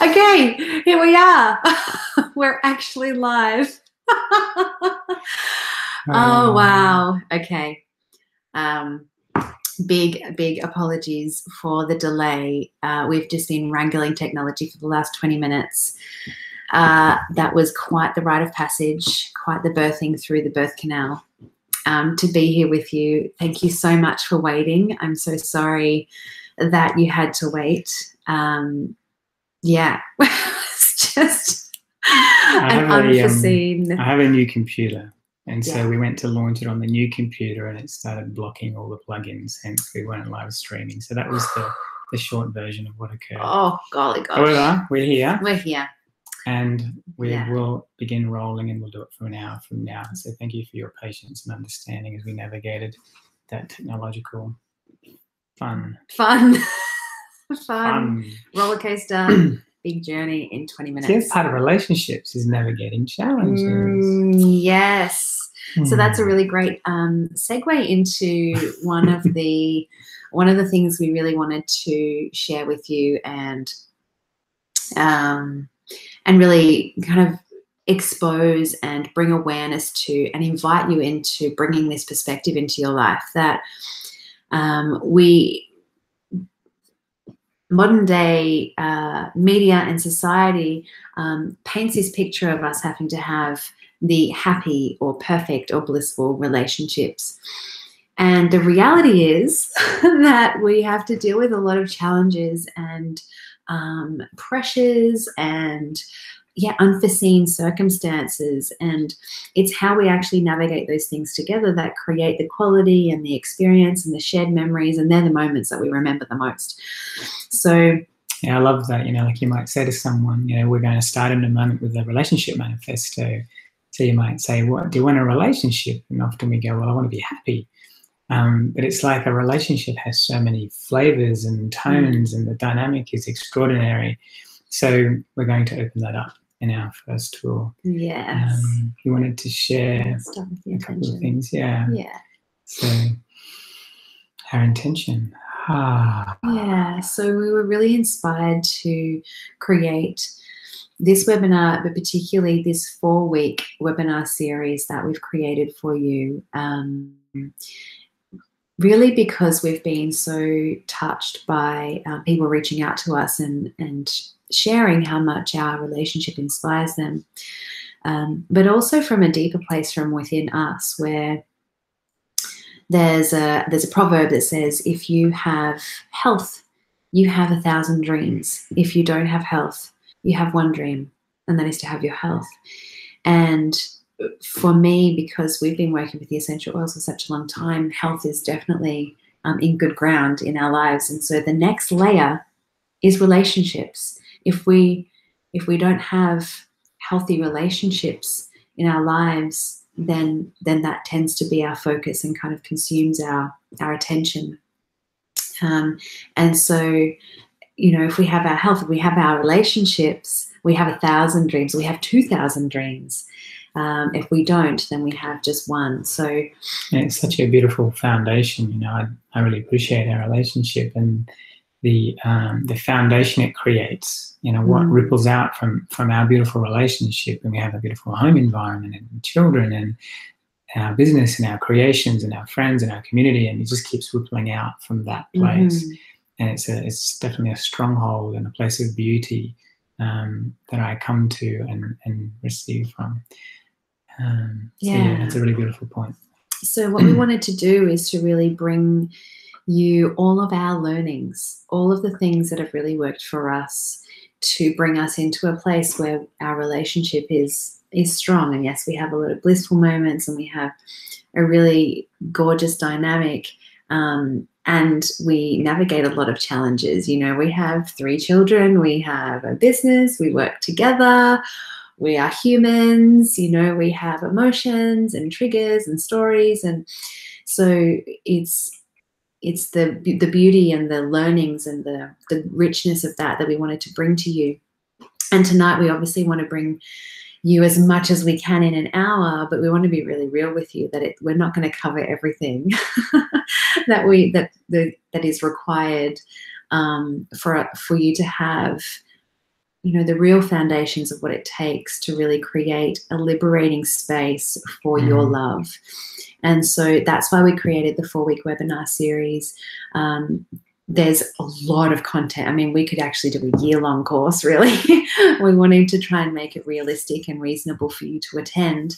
Okay, here we are. We're actually live. Oh, wow. Okay. Big apologies for the delay. We've just been wrangling technology for the last 20 minutes. That was quite the rite of passage, quite the birthing through the birth canal. To be here with you. Thank you so much for waiting. I'm so sorry that you had to wait. Yeah, it's just an unforeseen. I have a new computer, and so we went to launch it on the new computer, and it started blocking all the plugins, hence we weren't live streaming. So that was the short version of what occurred. Oh, golly gosh. However, we're here. We're here. And we will begin rolling, and we'll do it for an hour from now. So thank you for your patience and understanding as we navigated that technological fun roller coaster, big journey in 20 minutes. See, part of relationships is navigating challenges. Yes. So that's a really great segue into one of the things we really wanted to share with you and really kind of expose and bring awareness to and invite you into bringing this perspective into your life that modern day media and society paints this picture of us having to have the happy or perfect or blissful relationships. And the reality is that we have to deal with a lot of challenges and pressures and unforeseen circumstances, and it's how we actually navigate those things together that create the quality and the experience and the shared memories, and they're the moments that we remember the most. So I love that. Like you might say to someone, we're going to start in a moment with a relationship manifesto. So you might say, what do you want? A relationship? And often we go, well, I want to be happy. But it's like a relationship has so many flavors and tones, and the dynamic is extraordinary. So we're going to open that up in our first tour. Yes. You wanted to share a couple of things. Yeah. So our intention. Yeah. So we were really inspired to create this webinar, but particularly this 4-week webinar series that we've created for you. Really because we've been so touched by people reaching out to us and sharing how much our relationship inspires them, but also from a deeper place from within us, where there's a proverb that says, if you have health, you have 1,000 dreams. If you don't have health, you have one dream, and that is to have your health. And for me, because we've been working with the essential oils for such a long time, health is definitely in good ground in our lives. And so the next layer is relationships. If we don't have healthy relationships in our lives, then that tends to be our focus and kind of consumes our attention. And so, if we have our health, if we have our relationships, we have 1,000 dreams, we have 2,000 dreams. If we don't, then we have just one. So it's such a beautiful foundation. I really appreciate our relationship and the foundation it creates. What ripples out from our beautiful relationship, and we have a beautiful home environment and children and our business and our creations and our friends and our community, and it just keeps rippling out from that place. And it's definitely a stronghold and a place of beauty that I come to and receive from. That's a really beautiful point. So what we wanted to do is to really bring you all of our learnings, all of the things that have really worked for us, to bring us into a place where our relationship is strong. And yes, we have a lot of blissful moments, and we have a really gorgeous dynamic, and we navigate a lot of challenges. We have 3 children, we have a business, we work together. We are humans, we have emotions and triggers and stories. And so it's the beauty and the learnings and the richness of that we wanted to bring to you. And tonight we obviously want to bring you as much as we can in an hour, but we want to be really real with you that we're not going to cover everything that is required for you to have the real foundations of what it takes to really create a liberating space for your love. And so that's why we created the 4-week webinar series. There's a lot of content. I mean, we could actually do a year-long course, really. We wanted to try and make it realistic and reasonable for you to attend.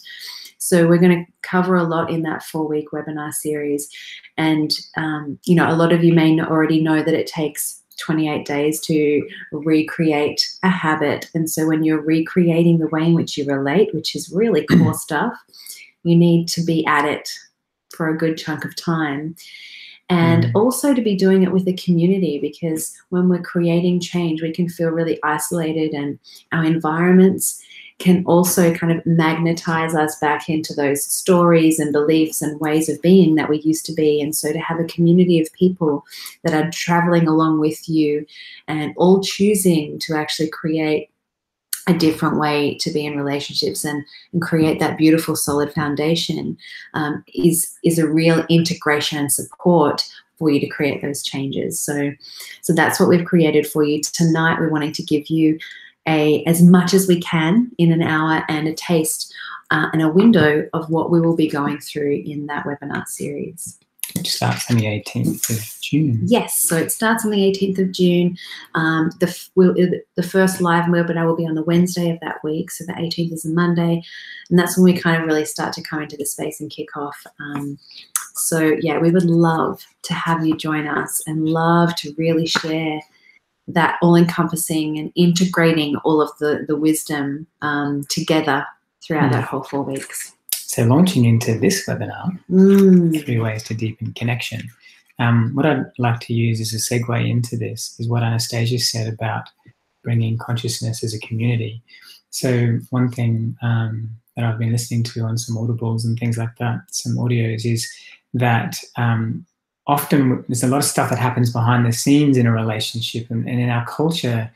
So we're going to cover a lot in that 4-week webinar series. And, a lot of you may already know that it takes 28 days to recreate a habit. And so when you're recreating the way in which you relate, which is really core stuff, you need to be at it for a good chunk of time. And also to be doing it with a community, because when we're creating change, we can feel really isolated, and our environments can also kind of magnetize us back into those stories and beliefs and ways of being that we used to be. And so to have a community of people that are traveling along with you and all choosing to actually create a different way to be in relationships and create that beautiful solid foundation is a real integration and support for you to create those changes. So that's what we've created for you. Tonight we're wanting to give you as much as we can in an hour, and a taste and a window of what we will be going through in that webinar series. Which starts on the 18th of June. Yes, so it starts on the 18th of June. The first live webinar will be on the Wednesday of that week, so the 18th is a Monday, and that's when we kind of really start to come into the space and kick off. So yeah, we would love to have you join us and love to really share that all-encompassing and integrating all of the wisdom together throughout that whole 4 weeks. So launching into this webinar, 3 ways to deepen connection. What I'd like to use as a segue into this is what Anastasia said about bringing consciousness as a community. So one thing that I've been listening to on some audibles and things like that, some audios, is that often there's a lot of stuff that happens behind the scenes in a relationship, and in our culture,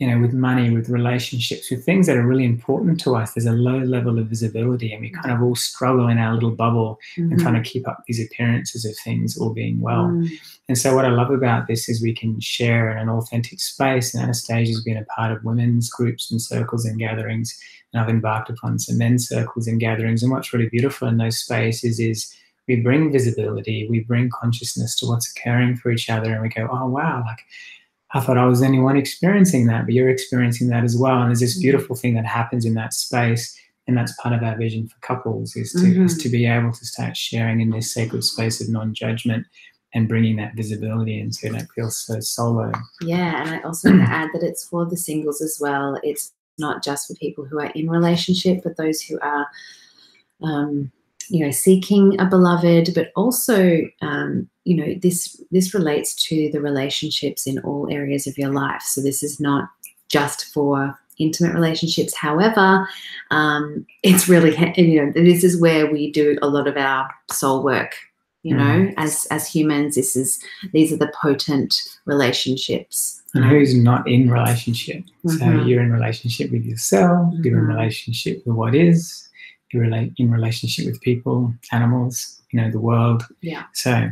with money, with relationships, with things that are really important to us, there's a low level of visibility, and we kind of all struggle in our little bubble and trying to keep up these appearances of things all being well. And so what I love about this is we can share in an authentic space, and Anastasia's been a part of women's groups and circles and gatherings, and I've embarked upon some men's circles and gatherings, and what's really beautiful in those spaces is we bring visibility, we bring consciousness to what's occurring for each other, and we go, oh wow, like I thought I was the only one experiencing that, but you're experiencing that as well. And there's this beautiful thing that happens in that space, and that's part of our vision for couples, is to be able to start sharing in this sacred space of non-judgment and bringing that visibility in, so you don't feel so solo. Yeah, and I also want to add that it's for the singles as well. It's not just for people who are in relationship, but those who are seeking a beloved, but also, this relates to the relationships in all areas of your life. So this is not just for intimate relationships. However, it's really, this is where we do a lot of our soul work. As humans, these are the potent relationships. And who's not in relationship? So you're in relationship with yourself. You're in relationship with what is. You're in relationship with people, animals, the world. Yeah. So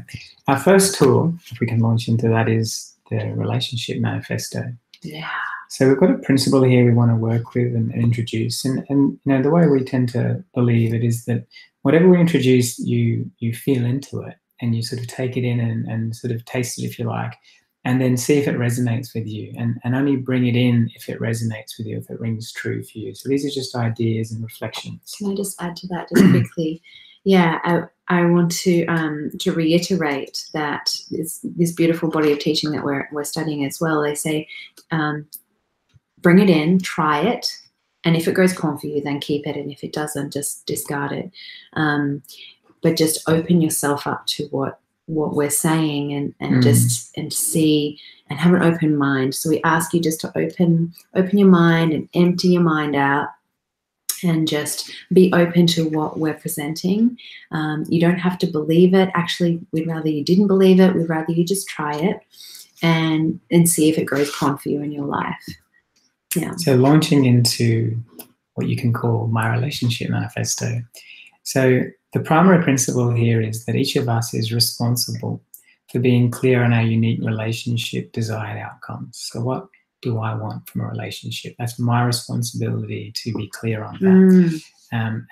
our first tool, if we can launch into that, is the relationship manifesto. Yeah. So we've got a principle here we want to work with and introduce. And the way we tend to believe it is that whatever we introduce, you feel into it, and you sort of take it in and sort of taste it, if you like, and then see if it resonates with you, and only bring it in if it resonates with you, if it rings true for you. So these are just ideas and reflections. Can I just add to that just quickly? Yeah, I want to reiterate that this beautiful body of teaching that we're studying as well. They say, bring it in, try it, and if it goes calm for you, then keep it, and if it doesn't, just discard it. But just open yourself up to what we're saying, and just see and have an open mind. So we ask you just to open your mind and empty your mind out, and just be open to what we're presenting. You don't have to believe it. Actually, we'd rather you didn't believe it. We'd rather you just try it and see if it grows calm for you in your life. Yeah. So launching into what you can call my relationship manifesto. So the primary principle here is that each of us is responsible for being clear on our unique relationship desired outcomes. So what do I want from a relationship? That's my responsibility to be clear on that.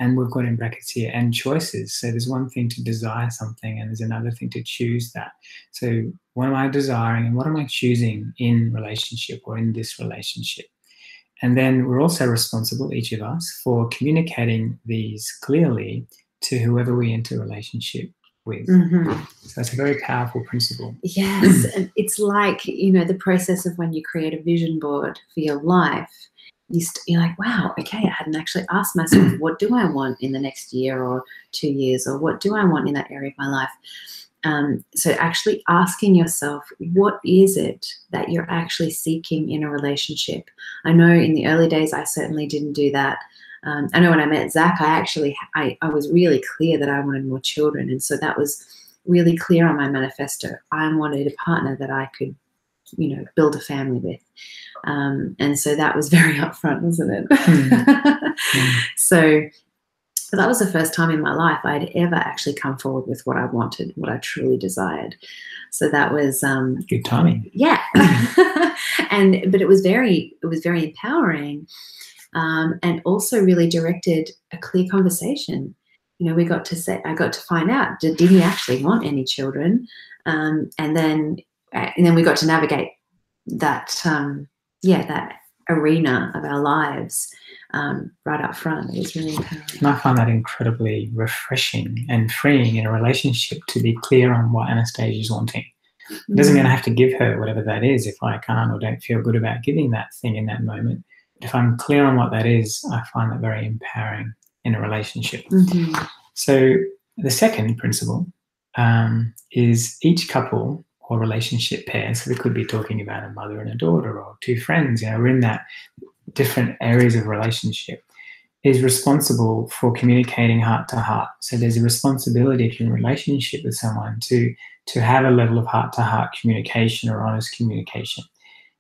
And we've got in brackets here, and choices. So there's one thing to desire something, and there's another thing to choose that. So what am I desiring and what am I choosing in relationship or in this relationship? And then we're also responsible, each of us, for communicating these clearly to whoever we enter a relationship with. So that's a very powerful principle. Yes. And it's like, you know, the process of when you create a vision board for your life, you're like, wow, okay, I hadn't actually asked myself, what do I want in the next year or 2 years, or what do I want in that area of my life? So actually asking yourself, what is it that you're actually seeking in a relationship? I know in the early days, I certainly didn't do that. I know when I met Zach, I was really clear that I wanted more children. And so that was really clear on my manifesto. I wanted a partner that I could, you know, build a family with. And so that was very upfront, wasn't it? So that was the first time in my life I'd ever actually come forward with what I wanted, what I truly desired. So that was good timing. Yeah. But it was very empowering, and also really directed a clear conversation. You know, I got to find out, did he actually want any children? And then we got to navigate that that arena of our lives right up front. It was really empowering. And I find that incredibly refreshing and freeing in a relationship to be clear on what Anastasia is wanting. It doesn't mean I have to give her whatever that is if I can't or don't feel good about giving that thing in that moment. But if I'm clear on what that is, I find that very empowering in a relationship. So the second principle is each couple or relationship pair, so we could be talking about a mother and a daughter or two friends, you know, we're in that different areas of relationship, is responsible for communicating heart to heart. So there's a responsibility if you're in a relationship with someone to have a level of heart to heart communication or honest communication.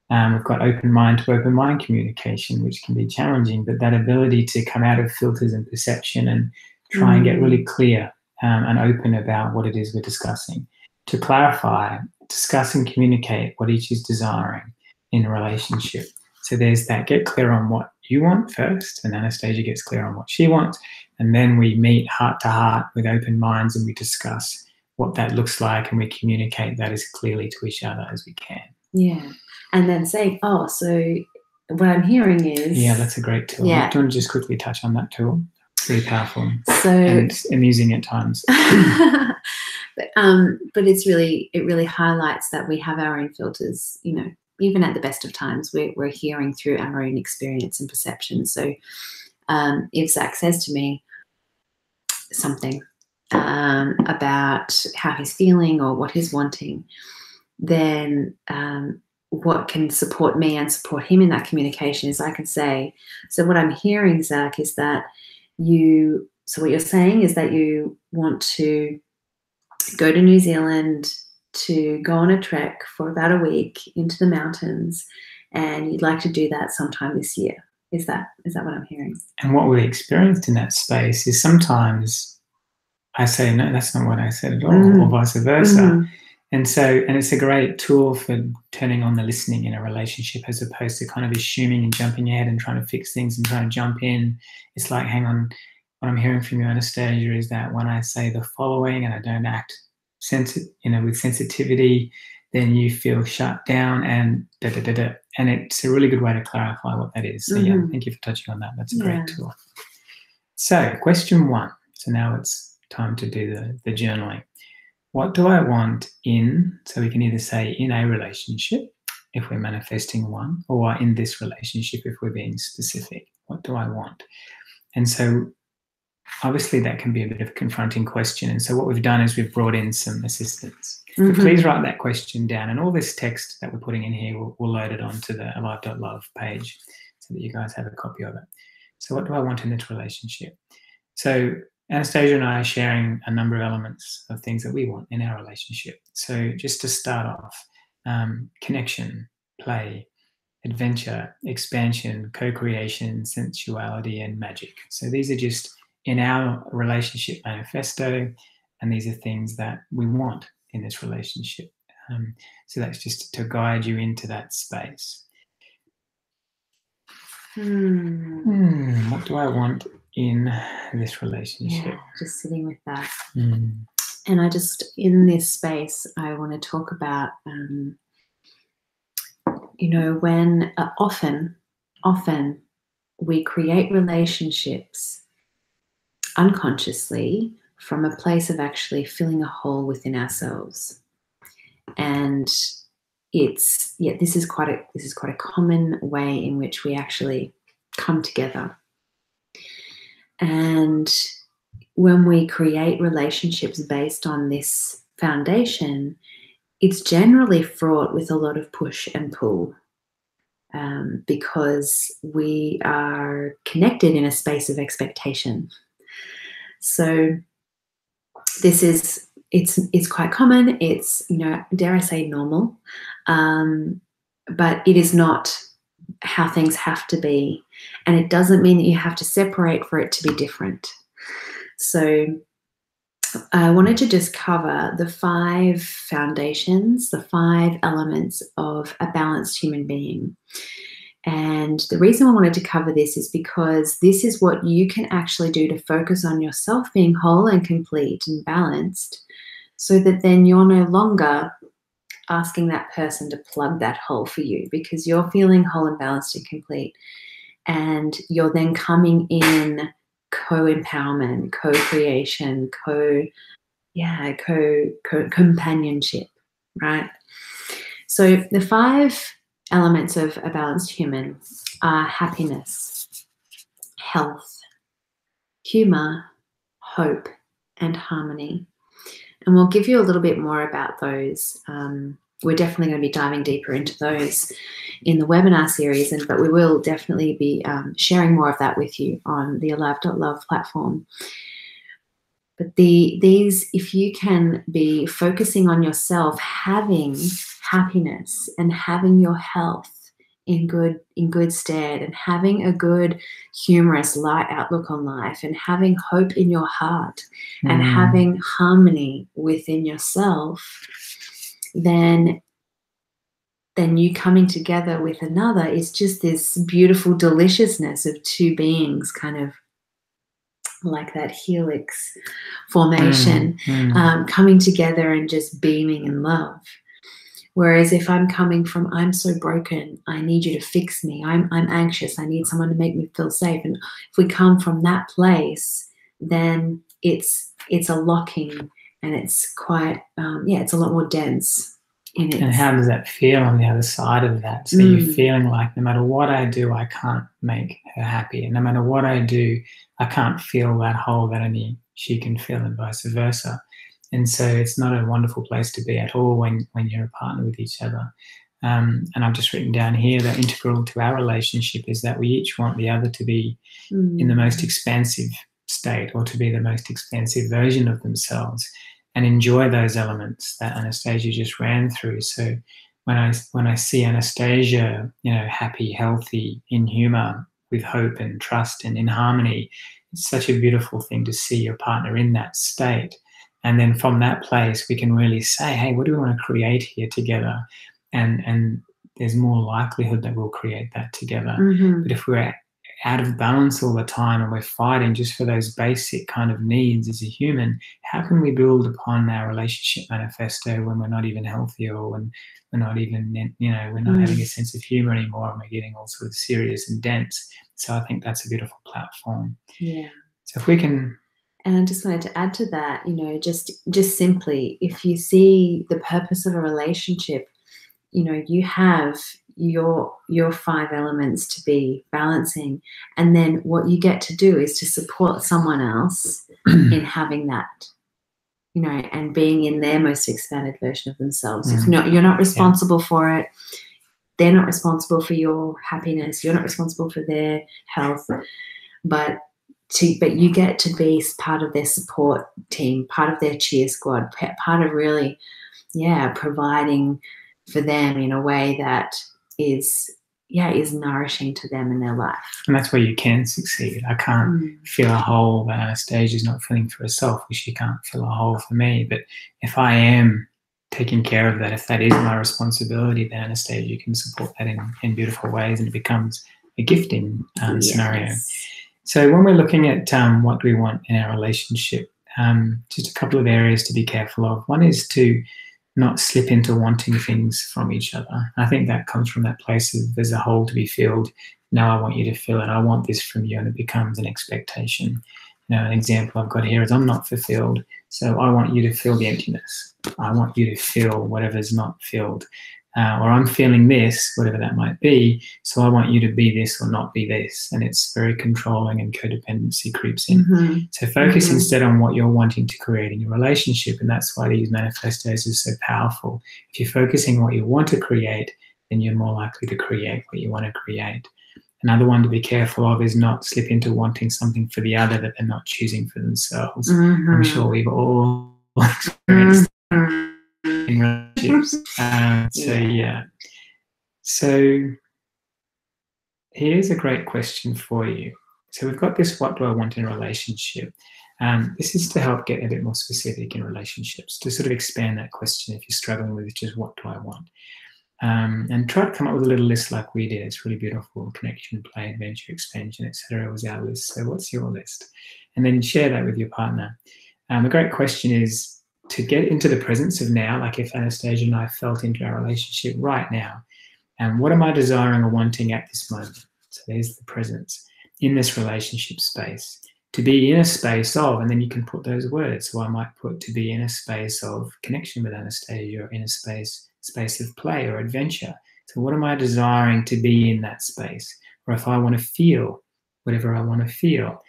We've got open mind to open mind communication, which can be challenging, but that ability to come out of filters and perception and try and get really clear and open about what it is we're discussing, to clarify, discuss and communicate what each is desiring in a relationship. So there's that, get clear on what you want first, and Anastasia gets clear on what she wants, and then we meet heart to heart with open minds and we discuss what that looks like and we communicate that as clearly to each other as we can. Yeah. And then saying, oh, so what I'm hearing is... Yeah, that's a great tool. Yeah. Do you want to just quickly touch on that tool? It's really powerful. So, and it's amusing at times. But it really highlights that we have our own filters, you know, even at the best of times, we're hearing through our own experience and perception. So if Zach says to me something about how he's feeling or what he's wanting, then what can support me and support him in that communication is I can say, so what I'm hearing, Zach, is that what you're saying is that you want to go to New Zealand to go on a trek for about a week into the mountains, and you'd like to do that sometime this year. Is that what I'm hearing? And what we experienced in that space is sometimes I say, no, that's not what I said at all, or vice versa. And it's a great tool for turning on the listening in a relationship, as opposed to kind of assuming and jumping ahead and trying to fix things and trying to jump in. It's like, hang on, what I'm hearing from you, Anastasia, is that when I say the following and I don't act with sensitivity, then you feel shut down and da-da-da-da. And it's a really good way to clarify what that is. So yeah, thank you for touching on that. That's a great tool. So question 1. So now it's time to do the journaling. What do I want so we can either say in a relationship, if we're manifesting one, or in this relationship, if we're being specific. What do I want? And so obviously that can be a bit of a confronting question. And so what we've done is we've brought in some assistance. But please write that question down, and all this text that we're putting in here, we'll load it onto the Alive.love page so that you guys have a copy of it. So what do I want in this relationship? So Anastasia and I are sharing a number of elements of things that we want in our relationship. So just to start off, connection, play, adventure, expansion, co-creation, sensuality, and magic. So these are just in our relationship manifesto, and these are things that we want in this relationship. So that's just to guide you into that space. What do I want in this relationship? Yeah, just sitting with that. Mm. And I just, in this space, I want to talk about, you know, when often we create relationships unconsciously from a place of actually filling a hole within ourselves. And this is quite a common way in which we actually come together. And when we create relationships based on this foundation, it's generally fraught with a lot of push and pull, because we are connected in a space of expectation. So it's quite common. It's, you know, dare I say, normal, but it is not how things have to be, and it doesn't mean that you have to separate for it to be different. So I wanted to just cover the 5 foundations, the 5 elements of a balanced human being. And the reason I wanted to cover this is because this is what you can actually do to focus on yourself being whole and complete and balanced, so that then you're no longer asking that person to plug that hole for you, because you're feeling whole and balanced and complete. And you're then coming in co-empowerment, co-creation, companionship, right? So the 5 elements of a balanced human are happiness, health, humor, hope, and harmony. And we'll give you a little bit more about those. We're definitely going to be diving deeper into those in the webinar series, but we will definitely be sharing more of that with you on the Alive.love platform. But these, if you can be focusing on yourself, having happiness and having your health in good stead, and having a good, humorous, light outlook on life, and having hope in your heart, and having harmony within yourself, then you coming together with another is just this beautiful deliciousness of 2 beings, kind of like that helix formation, coming together and just beaming in love. Whereas if I'm coming from, I'm so broken, I need you to fix me, I'm anxious, I need someone to make me feel safe, and if we come from that place, then it's a locking, and it's quite, it's a lot more dense. And how does that feel on the other side of that? So you're feeling like no matter what I do, I can't make her happy. And no matter what I do, I can't fill that hole that only she can fill, and vice versa. And so it's not a wonderful place to be at all when you're a partner with each other. And I've just written down here that integral to our relationship is that we each want the other to be in the most expansive state, or to be the most expansive version of themselves, and enjoy those elements that Anastasia just ran through. So when I see Anastasia, you know, happy, healthy, in humor, with hope and trust and in harmony, it's such a beautiful thing to see your partner in that state. And then from that place, we can really say, hey, what do we want to create here together? And there's more likelihood that we'll create that together. But if we're out of balance all the time and we're fighting just for those basic kind of needs as a human, how can we build upon our relationship manifesto when we're not even healthy, or when we're not even, you know, we're not having a sense of humor anymore, and we're getting all sort of serious and dense? So I think that's a beautiful platform. Yeah. So if we can... And I just wanted to add to that, you know, just simply, if you see the purpose of a relationship, you know, you have your 5 elements to be balancing, and then what you get to do is to support someone else in having that, you know, and being in their most expanded version of themselves. It's not, you're not responsible for it. They're not responsible for your happiness. You're not responsible for their health, but you get to be part of their support team, part of their cheer squad, part of really, providing for them in a way that is nourishing to them in their life. And that's where you can succeed. I can't fill a hole that Anastasia's not filling for herself, because she can't fill a hole for me. But if I am taking care of that, if that is my responsibility, then Anastasia can support that in beautiful ways, and it becomes gifting Yes. scenario. So when we're looking at what do we want in our relationship, just a couple of areas to be careful of. One is to not slip into wanting things from each other. I think that comes from that place of there's a hole to be filled. Now I want you to fill it. I want this from you, and it becomes an expectation. You know, an example I've got here is I'm not fulfilled, so I want you to fill the emptiness. I want you to fill whatever's not filled. Or I'm feeling this, whatever that might be, so I want you to be this or not be this. And it's very controlling, and codependency creeps in. So focus instead on what you're wanting to create in your relationship, and that's why these manifestos are so powerful. If you're focusing on what you want to create, then you're more likely to create what you want to create. Another one to be careful of is not slip into wanting something for the other that they're not choosing for themselves. I'm sure we've all experienced in relationships. So here's a great question for you. So we've got this, what do I want in a relationship? This is to help get a bit more specific in relationships, to sort of expand that question if you're struggling with just what do I want. And try to come up with a little list like we did. It's really beautiful. Connection, play, adventure, expansion, etc. was our list. So what's your list? And then share that with your partner. The great question is to get into the presence of now, like if Anastasia and I felt into our relationship right now, and what am I desiring or wanting at this moment? So there's the presence in this relationship space. To be in a space of, and then you can put those words. So I might put to be in a space of connection with Anastasia, or in a space of play or adventure. So what am I desiring to be in that space? Or if I want to feel whatever I want to feel,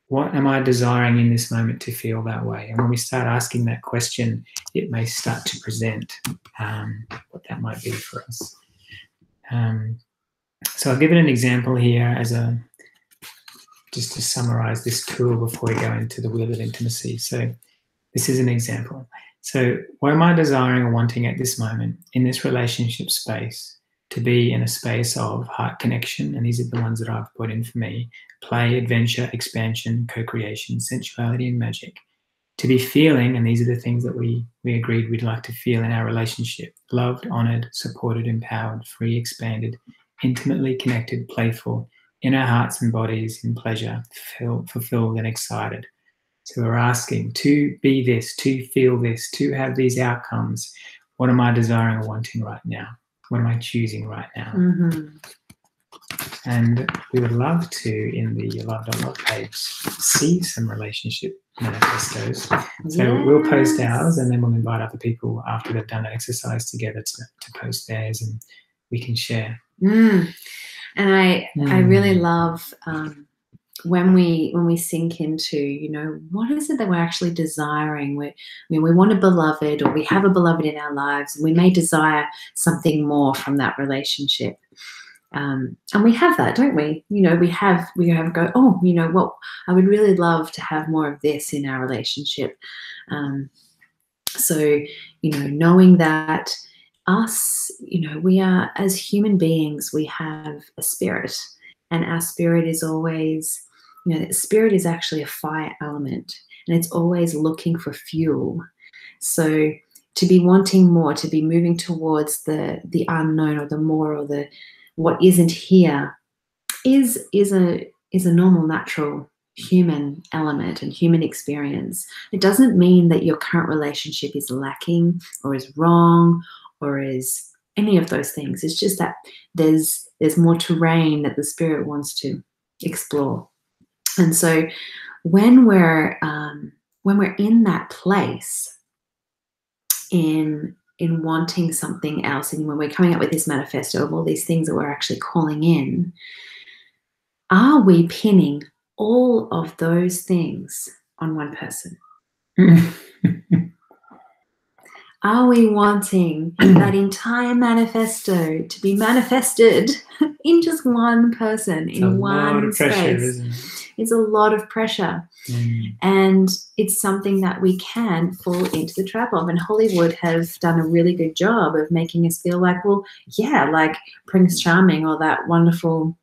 what am I desiring in this moment to feel that way? And when we start asking that question, it may start to present what that might be for us. So I've given an example here as just to summarize this tool before we go into the wheel of intimacy. So this is an example. So what am I desiring or wanting at this moment in this relationship space? To be in a space of heart connection, and these are the ones that I've put in for me: play, adventure, expansion, co-creation, sensuality, and magic. To be feeling, and these are the things that we agreed we'd like to feel in our relationship: loved, honored, supported, empowered, free, expanded, intimately connected, playful, in our hearts and bodies, in pleasure, fulfilled, and excited. So we're asking to be this, to feel this, to have these outcomes. What am I desiring or wanting right now? What am I choosing right now? And we would love to, in the Alive.love page, see some relationship manifestos. So we'll post ours, and then we'll invite other people after they've done that exercise together to post theirs, and we can share. And I really love when we sink into, you know, what is it that we're actually desiring? We want a beloved, or we have a beloved in our lives, and we may desire something more from that relationship. And we have that, don't we? You know, we have go, oh, you know what, I would really love to have more of this in our relationship. So, you know, knowing that us, you know, we are, as human beings, we have a spirit, and our spirit is always, you know, spirit is actually a fire element, and it's always looking for fuel. So to be wanting more, to be moving towards the unknown, or the more, or the what isn't here, is a normal, natural human element and human experience. It doesn't mean that your current relationship is lacking or is wrong or is any of those things. It's just that there's more terrain that the spirit wants to explore. And so when we're in that place in wanting something else, and when we're coming up with this manifesto of all these things that we're actually calling in, are we pinning all of those things on one person? Are we wanting that entire manifesto to be manifested in just one person, in one space? It's a lot of pressure. And it's something that we can fall into the trap of. And Hollywood have done a really good job of making us feel like, well, yeah, like Prince Charming or that wonderful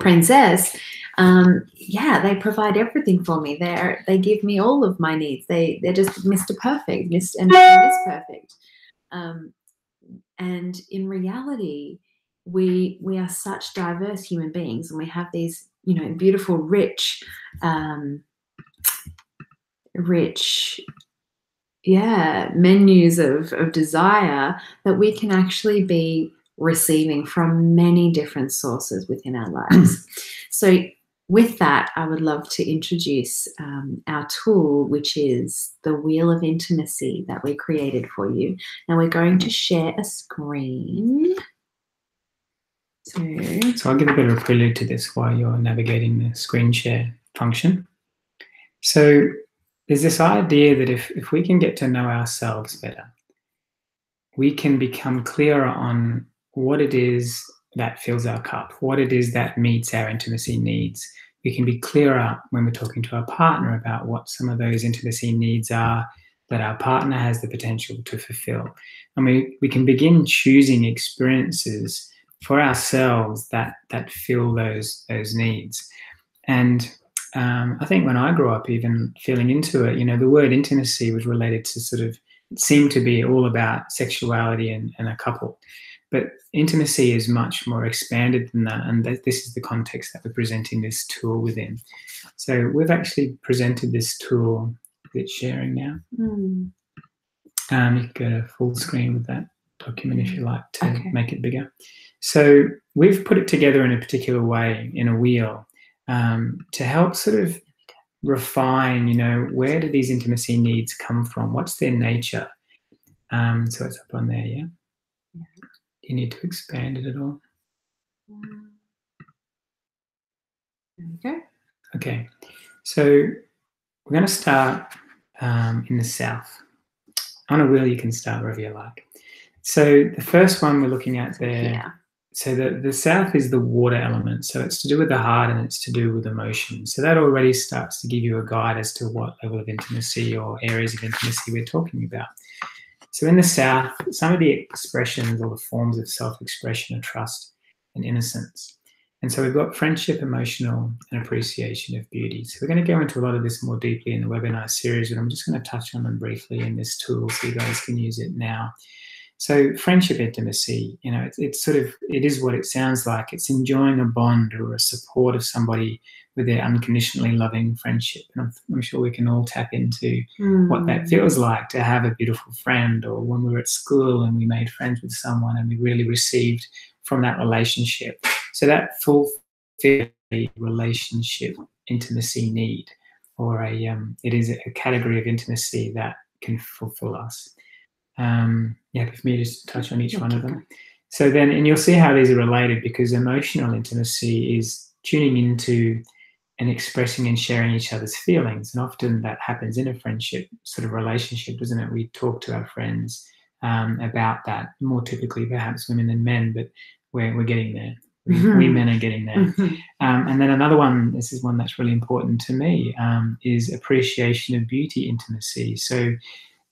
princess, yeah, they provide everything for me. They give me all of my needs. They're just Mr. Perfect, and Miss Perfect. And in reality, we are such diverse human beings, and we have these, you know, beautiful, rich, menus of desire that we can actually be receiving from many different sources within our lives. So with that, I would love to introduce our tool, which is the Wheel of Intimacy that we created for you. Now we're going to share a screen. So I'll give a bit of a prelude to this while you're navigating the screen share function. So there's this idea that if we can get to know ourselves better, we can become clearer on what it is that fills our cup, what it is that meets our intimacy needs. We can be clearer when we're talking to our partner about what some of those intimacy needs are that our partner has the potential to fulfill. And we can begin choosing experiences for ourselves that fill those needs. And I think when I grew up, even feeling into it, you know, the word intimacy was related to sort of, it seemed to be all about sexuality and a couple. But intimacy is much more expanded than that, and this is the context that we're presenting this tool within. So we've actually presented this tool. It's sharing now. You can go to full screen with that document if you like to make it bigger. So we've put it together in a particular way, in a wheel, to help sort of refine, you know, where do these intimacy needs come from? What's their nature? So it's up on there, yeah? Do you need to expand it at all? Okay. Okay. So we're going to start in the south. On a wheel, you can start wherever you like. So the first one we're looking at there, Yeah. so the south is the water element. So it's to do with the heart and it's to do with emotion. So that already starts to give you a guide as to what level of intimacy or areas of intimacy we're talking about. So in the south, some of the expressions or the forms of self-expression are trust and innocence. And so we've got friendship, emotional, and appreciation of beauty. So we're going to go into a lot of this more deeply in the webinar series, but I'm just going to touch on them briefly in this tool so you guys can use it now. So friendship intimacy, you know, it's sort of, it is what it sounds like. It's enjoying a bond or a support of somebody with their unconditionally loving friendship. And I'm sure we can all tap into what that feels like to have a beautiful friend, or when we were at school and we made friends with someone and we really received from that relationship. So that fulfills a relationship intimacy need, or it is a category of intimacy that can fulfill us. Yeah, for me to just touch on each one of them. So then, and you'll see how these are related, because emotional intimacy is tuning into and expressing and sharing each other's feelings. And often that happens in a friendship sort of relationship, doesn't it? We talk to our friends about that, more typically perhaps women than men, but we're getting there. We men are getting there. And then another one, this is one that's really important to me, is appreciation of beauty intimacy. So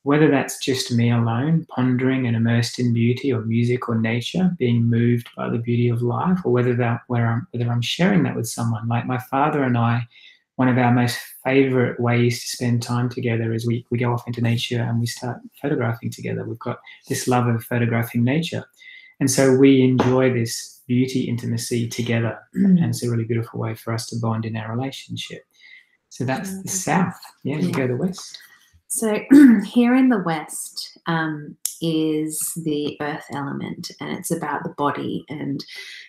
whether that's just me alone, pondering and immersed in beauty or music or nature, being moved by the beauty of life, or whether I'm sharing that with someone. Like my father and I, one of our most favorite ways to spend time together is we go off into nature and we start photographing together. We've got this love of photographing nature. And so we enjoy this beauty intimacy together. And it's a really beautiful way for us to bond in our relationship. So that's the south. Yeah, you go to the west. So here in the West is the earth element, and it's about the body. And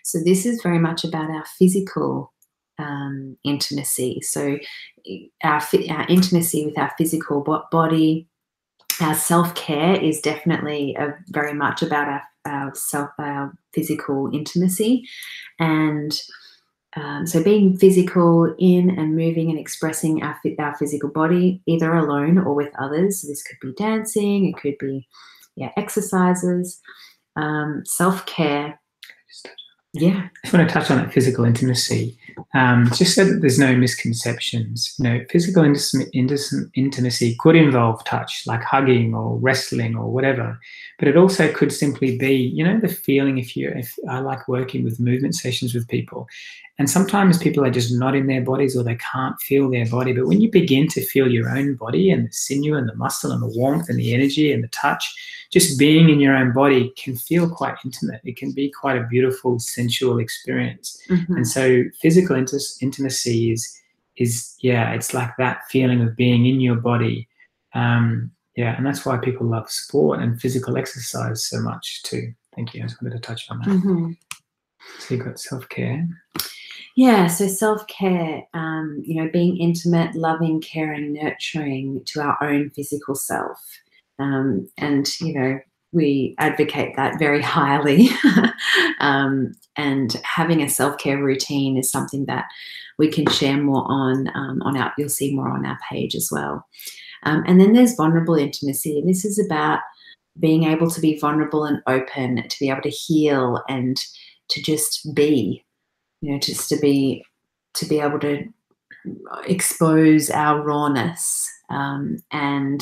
so this is very much about our physical intimacy. So our intimacy with our physical body, our self-care is definitely very much about our physical intimacy. And so being physical in and moving and expressing our physical body, either alone or with others. So this could be dancing, it could be exercises, self-care. Yeah. I just want to touch on that physical intimacy, just so that there's no misconceptions. You know, physical intimacy could involve touch, like hugging or wrestling or whatever, But it also could simply be, you know, the feeling if I like working with movement sessions with people, and sometimes people are just not in their bodies or they can't feel their body. But when you begin to feel your own body and the sinew and the muscle and the warmth and the energy and the touch, just being in your own body can feel quite intimate. It can be quite a beautiful, sensual experience. And so physical intimacy is yeah, it's like that feeling of being in your body. Yeah, and that's why people love sport and physical exercise so much too. Thank you. I just wanted to touch on that. So you've got self-care. Yeah, so self-care, you know, being intimate, loving, caring, nurturing to our own physical self. And, you know, we advocate that very highly. And having a self-care routine is something that we can share more on our, you'll see more on our page as well. And then there's vulnerable intimacy. And this is about being able to be vulnerable and open, to be able to heal and to just be, you know, just to be able to expose our rawness. And,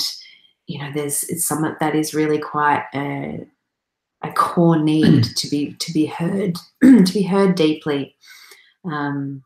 you know, it's something that is really quite a core need to be heard, to be heard deeply by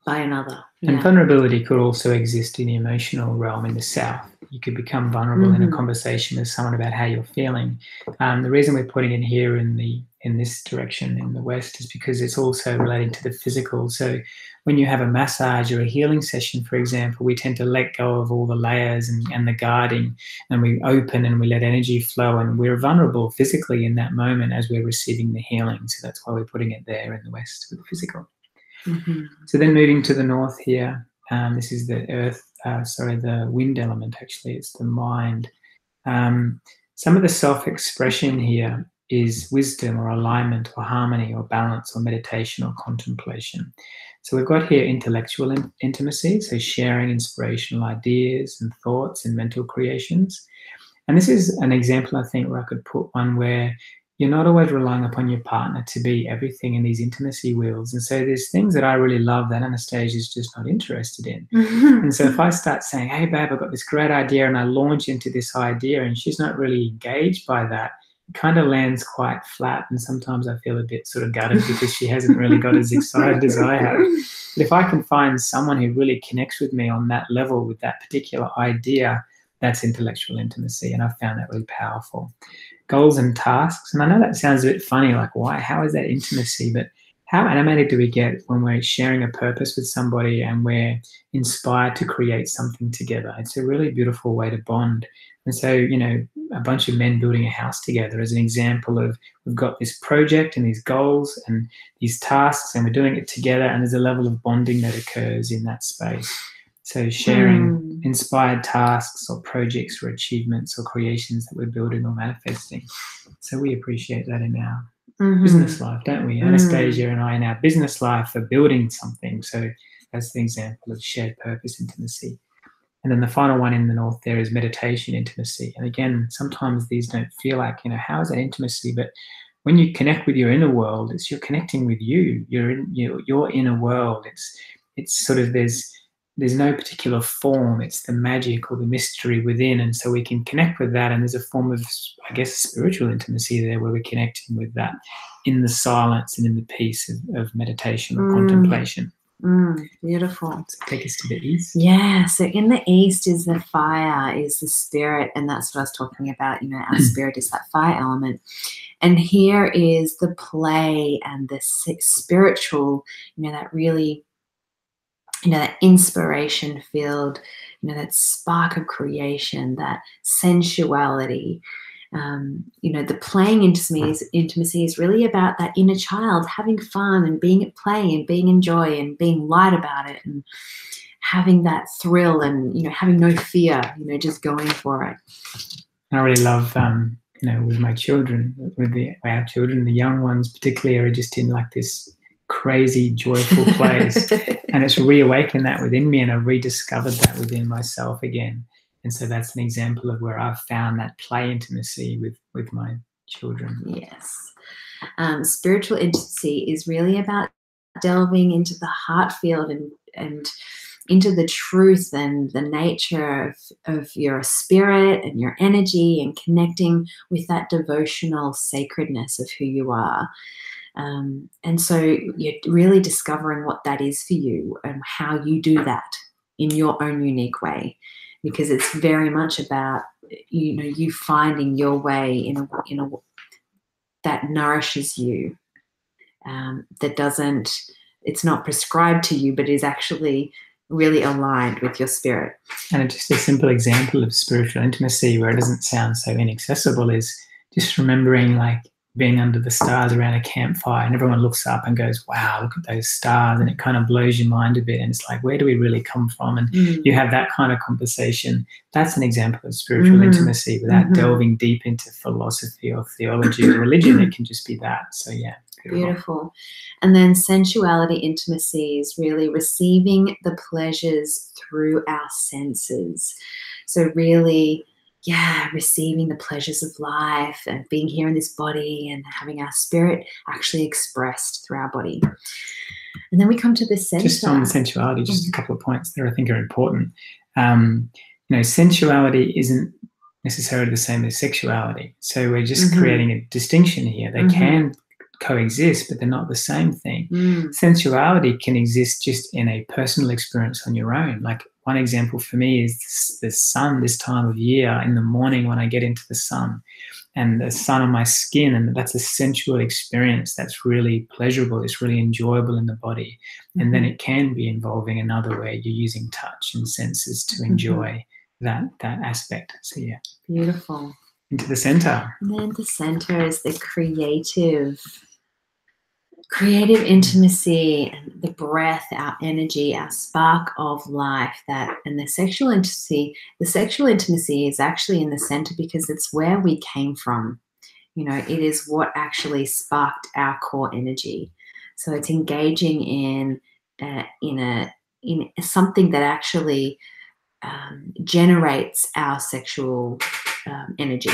another. Yeah. And vulnerability could also exist in the emotional realm in the South. You could become vulnerable in a conversation with someone about how you're feeling. The reason we're putting it here in this direction in the West is because it's also relating to the physical. So when you have a massage or a healing session, for example, we tend to let go of all the layers and the guarding, and we open and we let energy flow, and we're vulnerable physically in that moment as we're receiving the healing. So that's why we're putting it there in the West with the physical. So then moving to the north here, this is the earth, the wind element actually, it's the mind. Some of the self-expression here is wisdom or alignment or harmony or balance or meditation or contemplation. So we've got here intellectual intimacy, so sharing inspirational ideas and thoughts and mental creations. And this is an example, I think, where I could put one where you're not always relying upon your partner to be everything in these intimacy wheels. And so there's things that I really love that Anastasia is just not interested in. And so if I start saying, hey, babe, I've got this great idea, and I launch into this idea and she's not really engaged by that, it kind of lands quite flat. And sometimes I feel a bit sort of gutted because she hasn't really got as excited as I have. But if I can find someone who really connects with me on that level with that particular idea, that's intellectual intimacy. And I've found that really powerful. Goals and tasks. And I know that sounds a bit funny, like, why? How is that intimacy? But how animated do we get when we're sharing a purpose with somebody and we're inspired to create something together? It's a really beautiful way to bond. And so, you know, a bunch of men building a house together is an example of, we've got this project and these goals and these tasks and we're doing it together, and there's a level of bonding that occurs in that space. So sharing inspired tasks or projects or achievements or creations that we're building or manifesting. So we appreciate that in our business life, don't we? Anastasia and I in our business life are building something. So that's the example of shared purpose intimacy. And then the final one in the north there is meditation intimacy. And again, sometimes these don't feel like, you know, how is that intimacy? But when you connect with your inner world, it's you're connecting with you. You're in your inner world. It's sort of there's no particular form. It's the magic or the mystery within. And so we can connect with that. And there's a form of, I guess, spiritual intimacy there where we're connecting with that in the silence and in the peace of meditation or contemplation. Beautiful. So take us to the east. Yeah. So in the east is the fire, is the spirit. And that's what I was talking about. You know, our spirit is that fire element. And here is the play and the spiritual, you know, that really, you know, that inspiration filled, you know, that spark of creation, that sensuality. You know, the playing intimacy is really about that inner child having fun and being at play and being in joy and being light about it and having that thrill and, you know, having no fear, you know, just going for it. I really love, you know, with my children, our children, the young ones particularly, are just in like this crazy, joyful place. And it's reawakened that within me, and I rediscovered that within myself again. And so that's an example of where I've found that play intimacy with my children. Yes. Spiritual intimacy is really about delving into the heart field and into the truth and the nature of your spirit and your energy, and connecting with that devotional sacredness of who you are. And so you're really discovering what that is for you and how you do that in your own unique way, because it's very much about, you finding your way in a that nourishes you, it's not prescribed to you, but is actually really aligned with your spirit. And just a simple example of spiritual intimacy where it doesn't sound so inaccessible is just remembering, like, being under the stars around a campfire, and everyone looks up and goes, wow, look at those stars, and it kind of blows your mind a bit, and it's like, where do we really come from? And you have that kind of conversation. That's an example of spiritual intimacy without delving deep into philosophy or theology or religion. It can just be that. So yeah, beautiful. And then sensuality intimacy is really receiving the pleasures through our senses. So really, receiving the pleasures of life and being here in this body and having our spirit actually expressed through our body. And then we come to the center. Just on sensuality, just a couple of points there I think are important. Sensuality isn't necessarily the same as sexuality. So we're just creating a distinction here. They can coexist, but they're not the same thing. Sensuality can exist just in a personal experience on your own. Like, one example for me is the sun this time of year in the morning when I get into the sun and the sun on my skin, and that's a sensual experience that's really pleasurable. It's really enjoyable in the body. And then it can be involving another where you're using touch and senses to enjoy that aspect. So yeah. Beautiful. Into the center. And then the center is the creative intimacy, and the breath, our energy, our spark of life. And the sexual intimacy is actually in the center because it's where we came from. It is what actually sparked our core energy. So it's engaging in something that actually generates our sexual energy.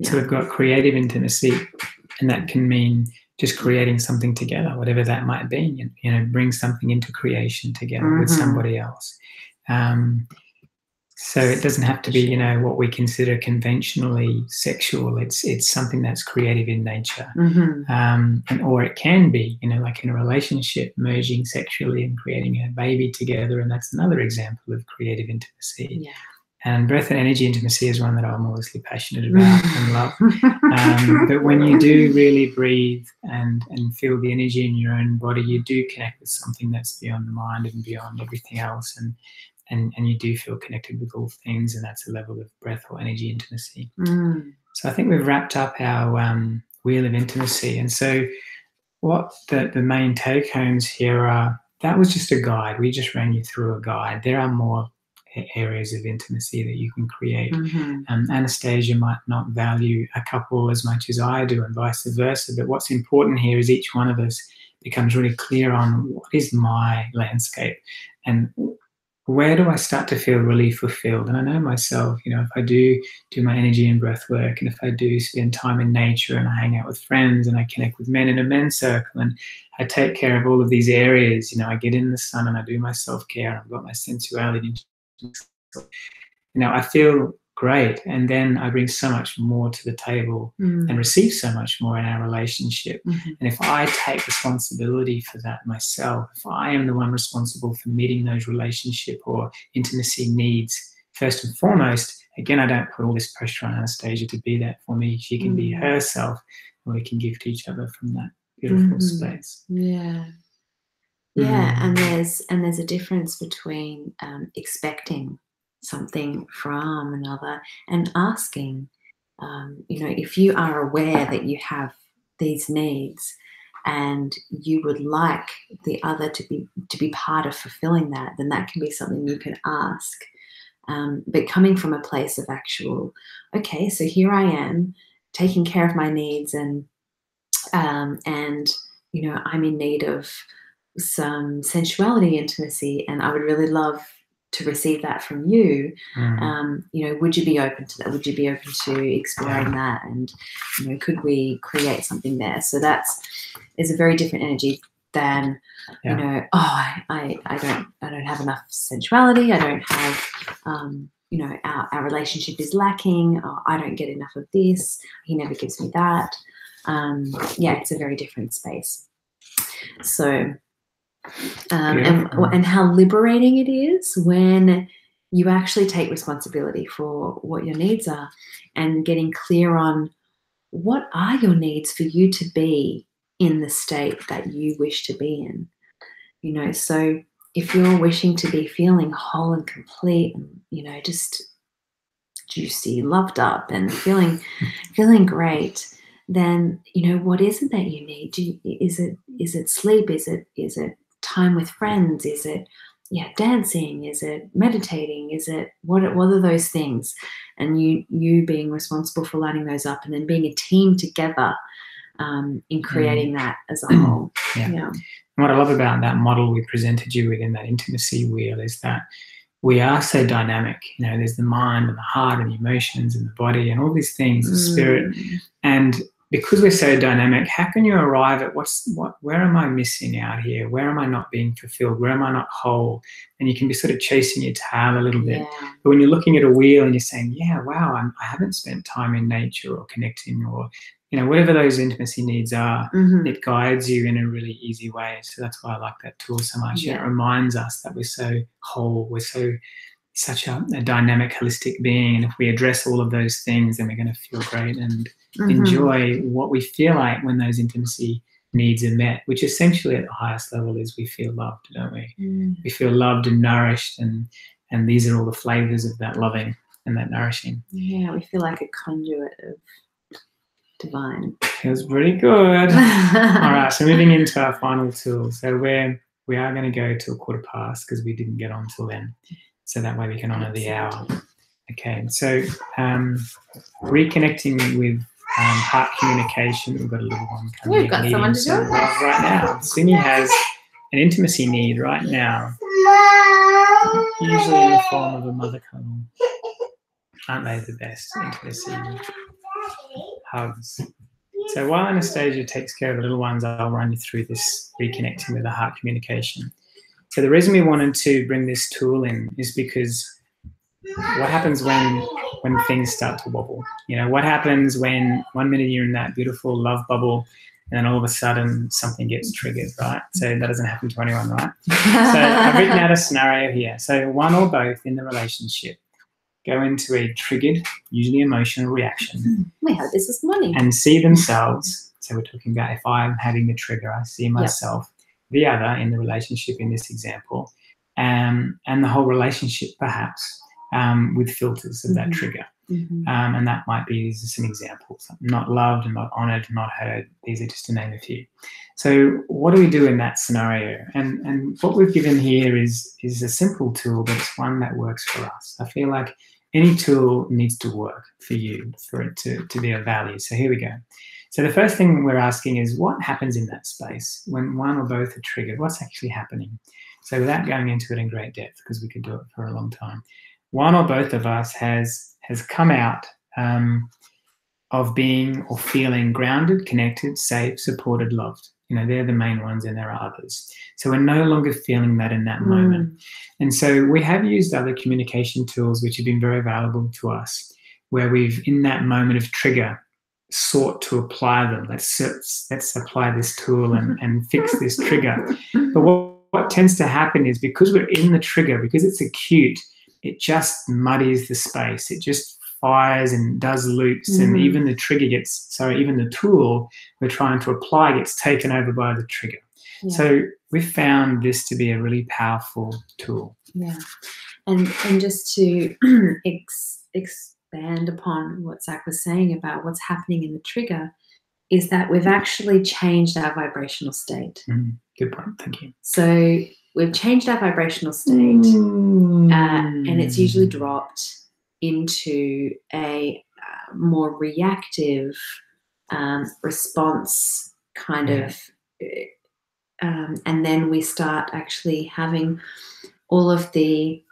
So we've got creative intimacy, and that can mean just creating something together, whatever that might be, bring something into creation together with somebody else. So it doesn't have to be, what we consider conventionally sexual. It's something that's creative in nature. Or it can be, like in a relationship, merging sexually and creating a baby together. And that's another example of creative intimacy. Yeah. And breath and energy intimacy is one that I'm obviously passionate about and love. But when you do really breathe and feel the energy in your own body, you do connect with something that's beyond the mind and beyond everything else. And you do feel connected with all things, and that's a level of breath or energy intimacy. So I think we've wrapped up our wheel of intimacy. And so what the main take-homes here are, that was just a guide. We just ran you through a guide. There are more areas of intimacy that you can create. Anastasia might not value a couple as much as I do, and vice versa. But what's important here is each one of us becomes really clear on what is my landscape and where do I start to feel really fulfilled. And I know myself, if I do my energy and breath work, and if I do spend time in nature, and I hang out with friends, and I connect with men in a men's circle, and I take care of all of these areas, I get in the sun and I do my self-care, I've got my sensuality, I feel great, and then I bring so much more to the table and receive so much more in our relationship. And if I take responsibility for that myself, if I am the one responsible for meeting those relationship or intimacy needs first and foremost, again, I don't put all this pressure on Anastasia to be that for me. She can be herself, and we can give to each other from that beautiful space. And there's a difference between expecting something from another and asking. If you are aware that you have these needs and you would like the other to be part of fulfilling that, then that can be something you can ask. But coming from a place of actual, okay, so here I am taking care of my needs, and I'm in need of some sensuality intimacy, and I would really love to receive that from you. Would you be open to that? Would you be open to exploring that? And could we create something there? So is a very different energy than, you know, oh, I don't have enough sensuality. I don't have, you know, our relationship is lacking. Oh, I don't get enough of this. He never gives me that. Yeah, it's a very different space. So, and how liberating it is when you actually take responsibility for what your needs are and getting clear on what are your needs for you to be in the state that you wish to be in. You know, so if you're wishing to be feeling whole and complete and, you know, just juicy, loved up and feeling great, then, you know, what is it that you need? Is it sleep? Is it time with friends? Is it dancing? Is it meditating? Is it what are those things? And you being responsible for lighting those up and then being a team together in creating that as a whole. And what I love about that model we presented you with in that intimacy wheel is that we are so dynamic. You know, there's the mind and the heart and the emotions and the body and all these things, the spirit. And because we're so dynamic, how can you arrive at where am I missing out here? Where am I not being fulfilled? Where am I not whole? And you can be sort of chasing your tail a little bit. But when you're looking at a wheel and you're saying, yeah, wow, I haven't spent time in nature or connecting or, you know, whatever those intimacy needs are, it guides you in a really easy way. So that's why I like that tool so much. It reminds us that we're so whole, we're such a dynamic, holistic being. And if we address all of those things, then we're going to feel great and enjoy what we feel like when those intimacy needs are met, which essentially at the highest level is we feel loved, don't we? We feel loved and nourished, and these are all the flavors of that loving and that nourishing. Yeah, we feel like a conduit of divine. Feels pretty good. All right, so moving into our final tool. So we are going to go to 1:15 because we didn't get on till then. So that way we can honor the hour. Okay, so reconnecting with heart communication. We've got a little one coming. We've got someone to do it right now. Simi has an intimacy need right now, usually in the form of a mother cuddle. Aren't they the best? Intimacy, hugs. So while Anastasia takes care of the little ones, I'll run you through this reconnecting with the heart communication. So the reason we wanted to bring this tool in is because what happens when things start to wobble? You know, what happens when 1 minute you're in that beautiful love bubble and then all of a sudden something gets triggered, right? So that doesn't happen to anyone, right? So I've written out a scenario here. So one or both in the relationship go into a triggered, usually emotional reaction. We had this morning. And see themselves. So we're talking about if I'm having the trigger, I see myself, the other in the relationship in this example, and the whole relationship perhaps with filters of that trigger. And that might be just an example. Not loved, not honored, not heard. These are just to name a few. So what do we do in that scenario? And what we've given here is a simple tool, but it's one that works for us. I feel like any tool needs to work for you, for it to be of value. So here we go. So the first thing we're asking is what happens in that space when one or both are triggered? What's actually happening? So without going into it in great depth, because we could do it for a long time, one or both of us has come out of being or feeling grounded, connected, safe, supported, loved. You know, they're the main ones and there are others. So we're no longer feeling that in that moment. And so we have used other communication tools which have been very valuable to us, where we've, in that moment of trigger, sought to apply them. Let's apply this tool and fix this trigger. But what tends to happen is because we're in the trigger, because it's acute, it just muddies the space. It just fires and does loops, and even the trigger even the tool we're trying to apply gets taken over by the trigger. So we found this to be a really powerful tool. And just to expand upon what Zach was saying about what's happening in the trigger is that we've actually changed our vibrational state. Good point, thank you. So we've changed our vibrational state, and it's usually dropped into a more reactive response kind of, and then we start actually having all of the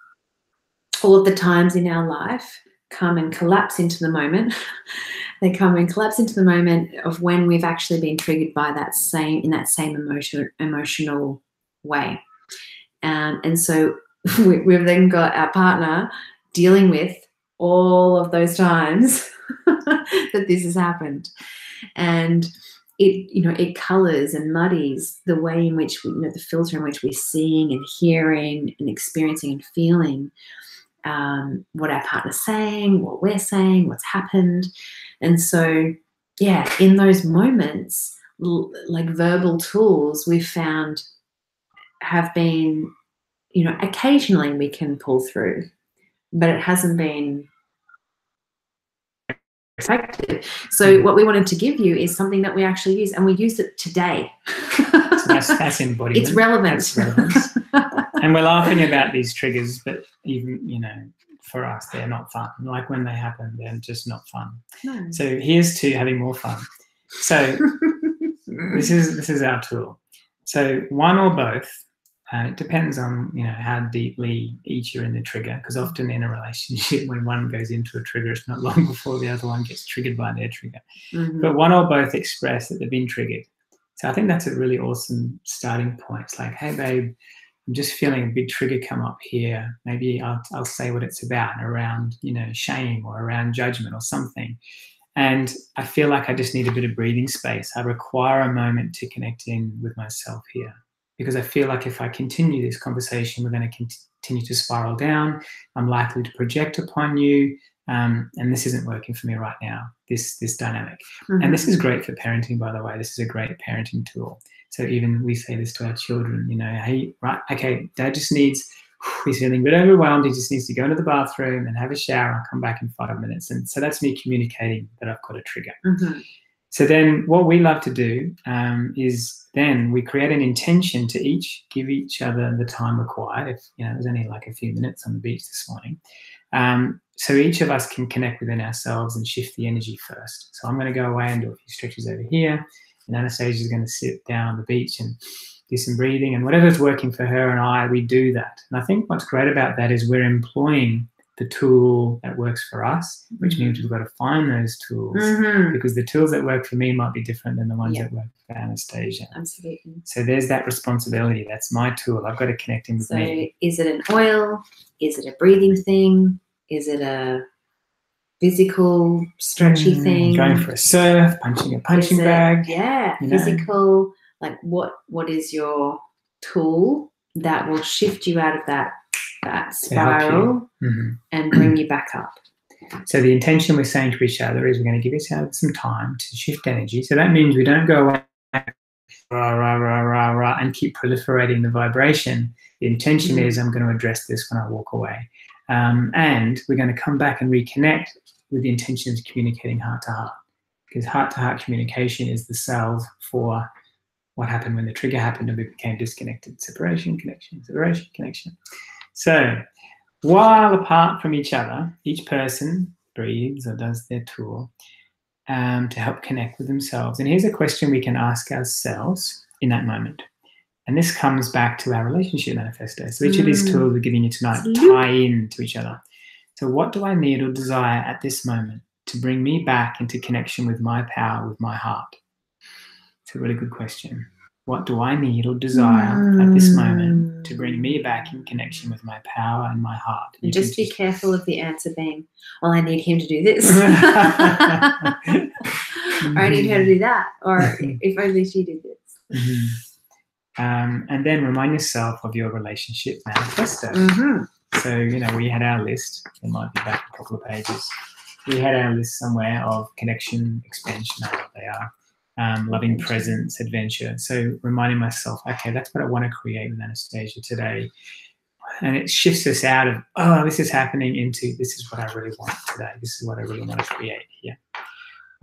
times in our life come and collapse into the moment. They come and collapse into the moment of when we've actually been triggered by that same emotional way. And so we've then got our partner dealing with all of those times that this has happened. And it colors and muddies the way in which the filter in which we're seeing and hearing and experiencing and feeling what our partner's saying, what we're saying, what's happened. And so, yeah, in those moments, like verbal tools we've found have been, occasionally we can pull through, but it hasn't been effective. So what we wanted to give you is something that we actually use, and we used it today. So that's embodiment. It's relevant. That's relevance. And we're laughing about these triggers, but even, for us, they're not fun. Like when they happen, they're just not fun. No. So here's to having more fun. So this is our tool. So one or both. It depends on how deeply each are in the trigger, because often in a relationship, when one goes into a trigger, it's not long before the other one gets triggered by their trigger. Mm-hmm. But one or both express that they've been triggered. So I think that's a really awesome starting point. It's like, hey, babe, I'm just feeling a big trigger come up here. Maybe I'll say what it's about, around shame or around judgment or something. And I feel like I just need a bit of breathing space. I require a moment to connect in with myself here, because I feel like if I continue this conversation, we're going to continue to spiral down. I'm likely to project upon you, and this isn't working for me right now, this dynamic. Mm-hmm. And this is great for parenting, by the way. This is a great parenting tool. So even we say this to our children, hey, right, okay, Dad just he's feeling a bit overwhelmed. He just needs to go into the bathroom and have a shower. I'll come back in 5 minutes. And so that's me communicating that I've got a trigger. Mm-hmm. So then what we love to do is then we create an intention to give each other the time required. If it was only like a few minutes on the beach this morning. So each of us can connect within ourselves and shift the energy first. So I'm going to go away and do a few stretches over here. And Anastasia is going to sit down on the beach and do some breathing. And whatever's working for her and I, we do that. And I think what's great about that is we're employing the tool that works for us, which means we've got to find those tools, because the tools that work for me might be different than the ones that work for Anastasia. Absolutely. So there's that responsibility. That's my tool. I've got to connect in with me. So is it an oil? Is it a breathing thing? Is it a physical stretchy thing? Going for a surf, punching a punching bag. Yeah, physical. Like what is your tool that will shift you out of that spiral and bring you back up? So the intention we're saying to each other is we're going to give ourselves some time to shift energy. So that means we don't go away rah, rah, rah, rah, rah, and keep proliferating the vibration. The intention is I'm going to address this when I walk away. And we're going to come back and reconnect with the intention of communicating heart-to-heart, because heart-to-heart communication is the salve for what happened when the trigger happened and we became disconnected. Separation, connection, separation, connection. So while apart from each other, each person breathes or does their tool to help connect with themselves. And here's a question we can ask ourselves in that moment. And this comes back to our relationship manifesto. So each of these tools we're giving you tonight tie in to each other. So what do I need or desire at this moment to bring me back into connection with my power, with my heart? It's a really good question. What do I need or desire at this moment to bring me back in connection with my power and my heart? And just be careful of the answer being, well, I need him to do this. Or I need her to do that. Or if only she did this. And then remind yourself of your relationship manifesto. So, we had our list. It might be back a couple of pages. We had our list somewhere of connection, expansion, I know what they are. Loving presence, adventure. So reminding myself, okay, that's what I want to create with Anastasia today. And it shifts us out of, oh, this is happening, into this is what I really want today. This is what I really want to create here.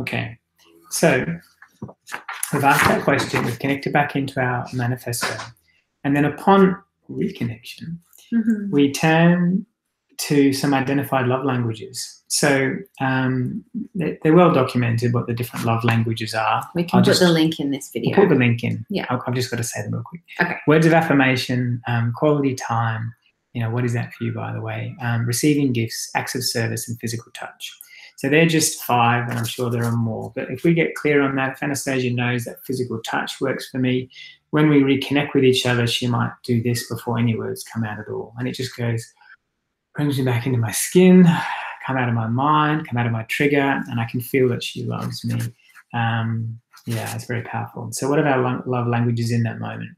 Okay, so we've asked that question. We've connected back into our manifesto. And then upon reconnection, we turn to some identified love languages. So they're well documented what the different love languages are. We can put the link in this video. We'll put the link in. Yeah. I've just got to say them real quick. Okay. Words of affirmation, quality time, What is that for you, by the way? Receiving gifts, acts of service, and physical touch. So they're just 5, and I'm sure there are more. But if we get clear on that, if Anastasia knows that physical touch works for me, when we reconnect with each other, she might do this before any words come out at all. And it just brings me back into my skin, come out of my mind, come out of my trigger, and I can feel that she loves me. Yeah, it's very powerful. So what are our love languages in that moment?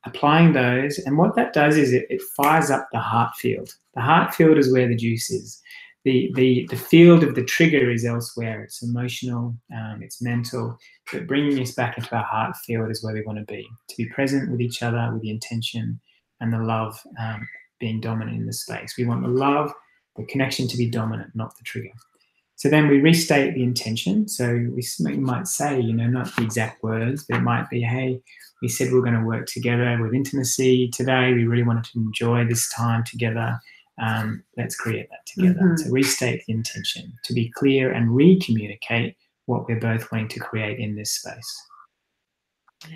Applying those, and what that does is it fires up the heart field. The heart field is where the juice is. The field of the trigger is elsewhere. It's emotional, it's mental, but bringing us back into our heart field is where we want to be present with each other with the intention and the love being dominant in the space. We want the love, the connection to be dominant, not the trigger. So then we restate the intention. So we might say, not the exact words, but it might be, hey, we said we're going to work together with intimacy today. We really wanted to enjoy this time together. Let's create that together. Mm-hmm. So restate the intention to be clear and re-communicate what we're both wanting to create in this space. Yeah.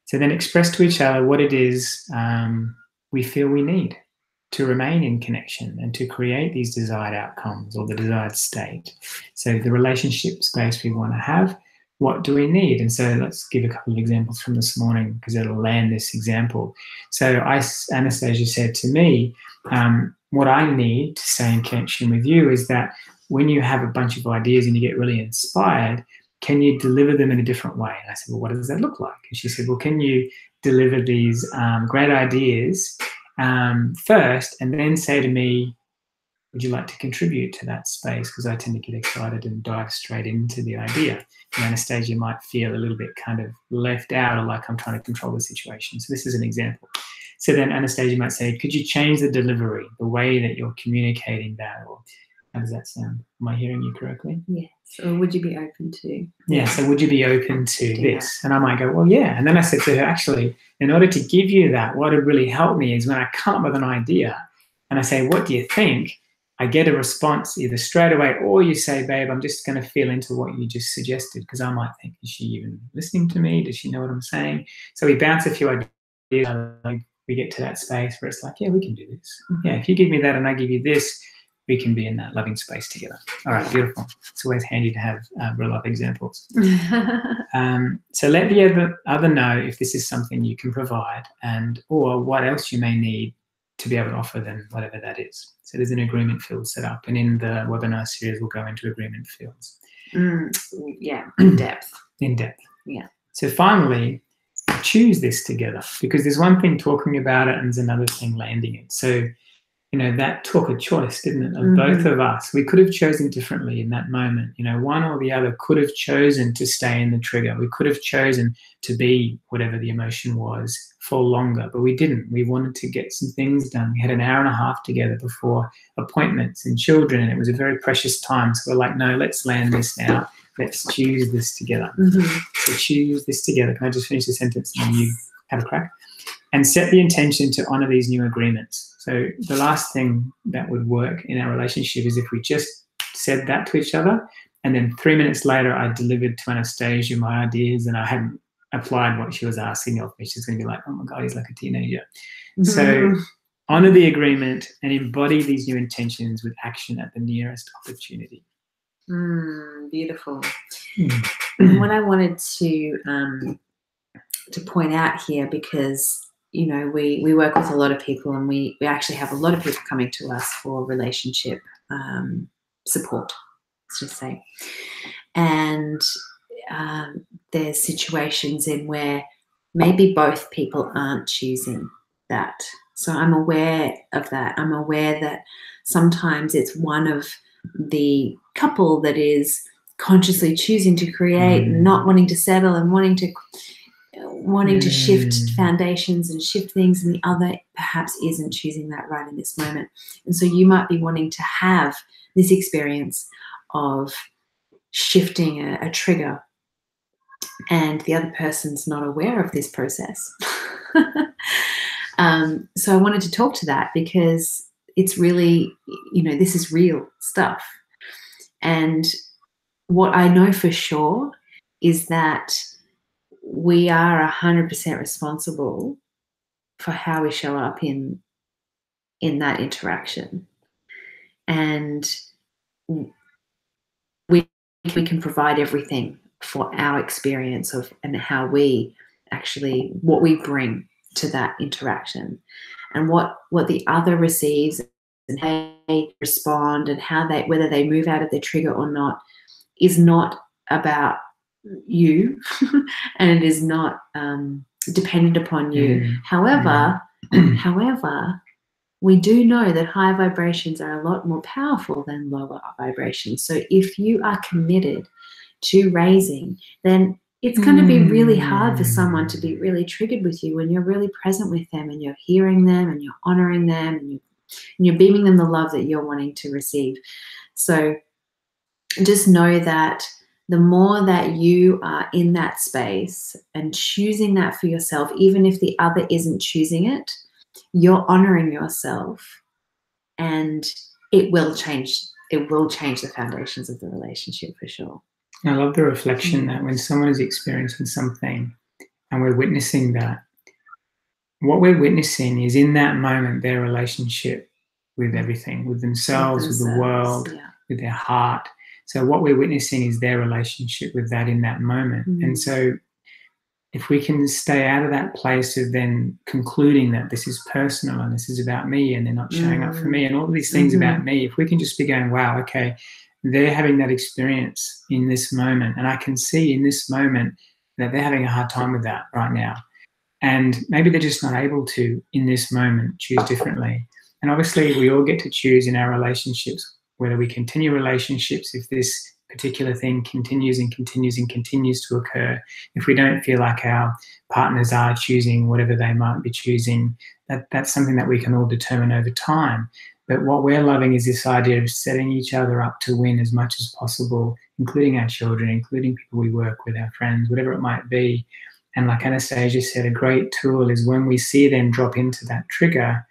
So then express to each other what it is we feel we need to remain in connection and to create these desired outcomes or the desired state. So the relationship space we want to have, what do we need? And so let's give a couple of examples from this morning because it'll land this example. So Anastasia said to me, what I need to stay in connection with you is that when you have a bunch of ideas and you get really inspired, can you deliver them in a different way? And I said, well, what does that look like? And she said, well, can you deliver these great ideas first and then say to me, would you like to contribute to that space? Because I tend to get excited and dive straight into the idea. And Anastasia might feel a little bit kind of left out or like I'm trying to control the situation. So this is an example. So then Anastasia might say, could you change the delivery, the way that you're communicating that? Or how does that sound? Am I hearing you correctly? Yes. Or would you be open to? Yeah, so would you be open to this? And I might go, well, yeah. And then I said to her, actually, in order to give you that, what would really help me is when I come up with an idea and I say, what do you think? I get a response either straight away or you say, babe, I'm just going to feel into what you just suggested because I might think, is she even listening to me? Does she know what I'm saying? So we bounce a few ideas. We get to that space where it's like, yeah, we can do this. Yeah, if you give me that and I give you this, we can be in that loving space together. All right, beautiful. It's always handy to have real life examples. So let the other know if this is something you can provide or what else you may need to be able to offer them, whatever that is. So there's an agreement field set up, and in the webinar series, we'll go into agreement fields. Yeah, in depth. In depth. Yeah. So finally, choose this together because there's one thing talking about it and there's another thing landing it. So, that took a choice, didn't it, of both of us. We could have chosen differently in that moment. One or the other could have chosen to stay in the trigger. We could have chosen to be whatever the emotion was for longer, but we didn't. We wanted to get some things done. We had an hour and a half together before appointments and children, and it was a very precious time. So we're like, no, let's land this now. Let's choose this together. So choose this together. Can I just finish the sentence and then you have a crack? And set the intention to honor these new agreements. So the last thing that would work in our relationship is if we just said that to each other and then 3 minutes later I delivered to Anastasia my ideas and I hadn't applied what she was asking of me. She's going to be like, oh my God, he's like a teenager. So honor the agreement and embody these new intentions with action at the nearest opportunity. Beautiful. And what I wanted to point out here, because we work with a lot of people and we actually have a lot of people coming to us for relationship support, let's just say. And there's situations in where maybe both people aren't choosing that. So I'm aware of that. I'm aware that sometimes it's one of the couple that is consciously choosing to create, not wanting to settle and wanting to shift foundations and shift things, and the other perhaps isn't choosing that right in this moment. And so you might be wanting to have this experience of shifting a trigger and the other person's not aware of this process. So I wanted to talk to that because it's really, this is real stuff. And what I know for sure is that we are 100% responsible for how we show up in in that interaction. And we can provide everything for our experience of and how we actually, what we bring to that interaction, and what the other receives and how they respond and how they, whether they move out of their trigger or not, is not about you and it is not dependent upon you. However, we do know that high vibrations are a lot more powerful than lower vibrations. So if you are committed to raising, then it's going to be really hard for someone to be really triggered with you when you're really present with them and you're hearing them and you're honoring them and you're beaming them the love that you're wanting to receive. So just know that the more that you are in that space and choosing that for yourself, even if the other isn't choosing it, you're honoring yourself, and it will change the foundations of the relationship for sure. I love the reflection that when someone is experiencing something and we're witnessing that, what we're witnessing is in that moment their relationship with everything, with themselves, with the world, with their heart. So what we're witnessing is their relationship with that in that moment. And so if we can stay out of that place of then concluding that this is personal and this is about me and they're not showing up for me and all of these things about me, if we can just be going, wow, okay, they're having that experience in this moment, and I can see in this moment that they're having a hard time with that right now. And maybe they're just not able to, in this moment, choose differently. And obviously, we all get to choose in our relationships whether we continue relationships if this particular thing continues and continues and continues to occur. If we don't feel like our partners are choosing whatever they might be choosing, that's something that we can all determine over time. But what we're loving is this idea of setting each other up to win as much as possible, including our children, including people we work with, our friends, whatever it might be. And like Anastasia said, a great tool is when we see them drop into that trigger,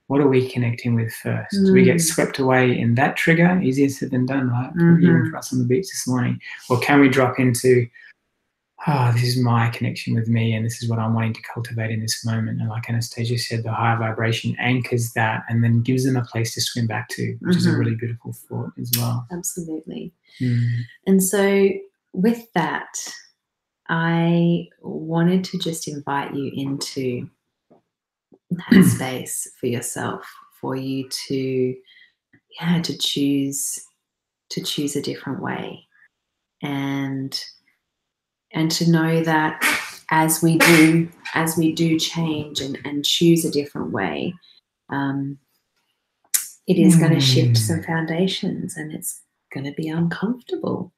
what are we connecting with first? Do we get swept away in that trigger? Easier said than done, right? Even for us on the beach this morning. Or can we drop into, this is my connection with me and this is what I'm wanting to cultivate in this moment. And like Anastasia said, the higher vibration anchors that and then gives them a place to swim back to, which is a really beautiful thought as well. Absolutely. And so with that, I wanted to just invite you into that space for yourself, for you to choose a different way, and to know that as we do change and choose a different way, it is going to shift some foundations, and it's going to be uncomfortable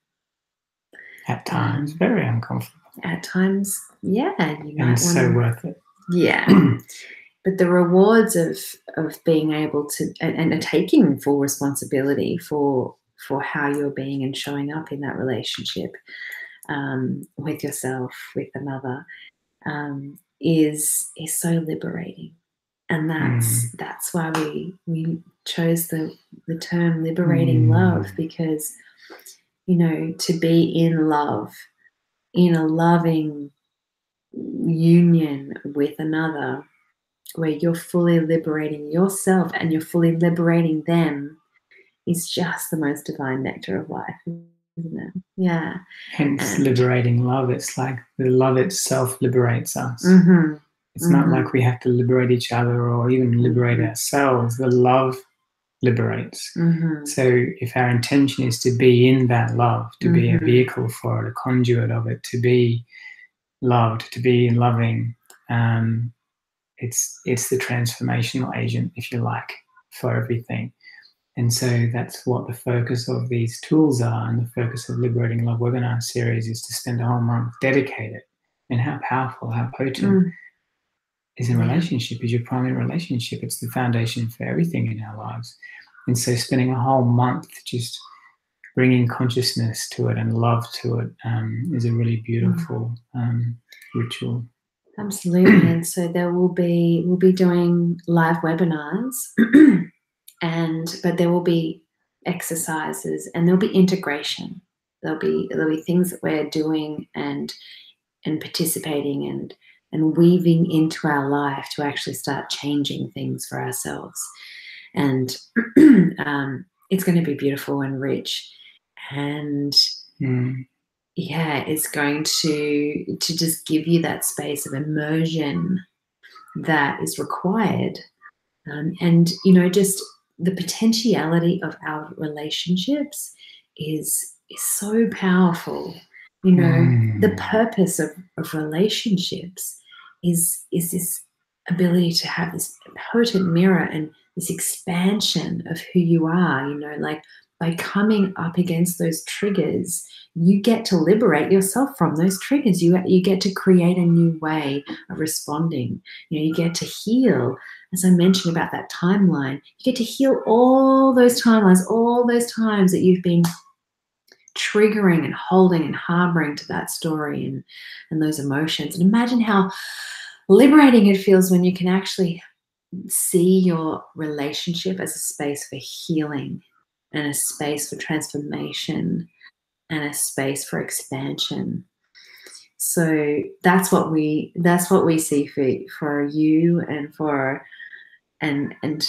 at times, very uncomfortable. At times, yeah, you might and so worth it. Yeah. But the rewards of being able to and taking full responsibility for how you're being and showing up in that relationship with yourself, with another, is so liberating. And that's why we chose the term liberating love, because, you know, to be in love, in a loving union with another, where you're fully liberating yourself and you're fully liberating them, is just the most divine nectar of life, isn't it? Yeah. Hence liberating love. It's like the love itself liberates us. It's not like we have to liberate each other or even liberate ourselves. The love liberates. So if our intention is to be in that love, to be a vehicle for it, a conduit of it, to be loved, to be loving, it's the transformational agent, if you like, for everything. And so that's what the focus of these tools are, and the focus of Liberating Love webinar series is to spend a whole month dedicated. And how powerful, how potent is a relationship, is your primary relationship. It's the foundation for everything in our lives. And so spending a whole month just bringing consciousness to it and love to it is a really beautiful ritual. Absolutely. And so we'll be doing live webinars but there will be exercises and there'll be integration. There'll be things that we're doing and participating and weaving into our life to actually start changing things for ourselves. And it's going to be beautiful and rich. And yeah, it's going to just give you that space of immersion that is required. And, you know, just the potentiality of our relationships is so powerful. You know, the purpose of relationships is this ability to have this potent mirror and this expansion of who you are. You know, like by coming up against those triggers, you get to liberate yourself from those triggers. You get to create a new way of responding. You know, you get to heal. As I mentioned about that timeline, you get to heal all those timelines, all those times that you've been triggering and holding and harboring to that story and those emotions. And imagine how liberating it feels when you can actually see your relationship as a space for healing and a space for transformation and a space for expansion. So that's what we see for you and for and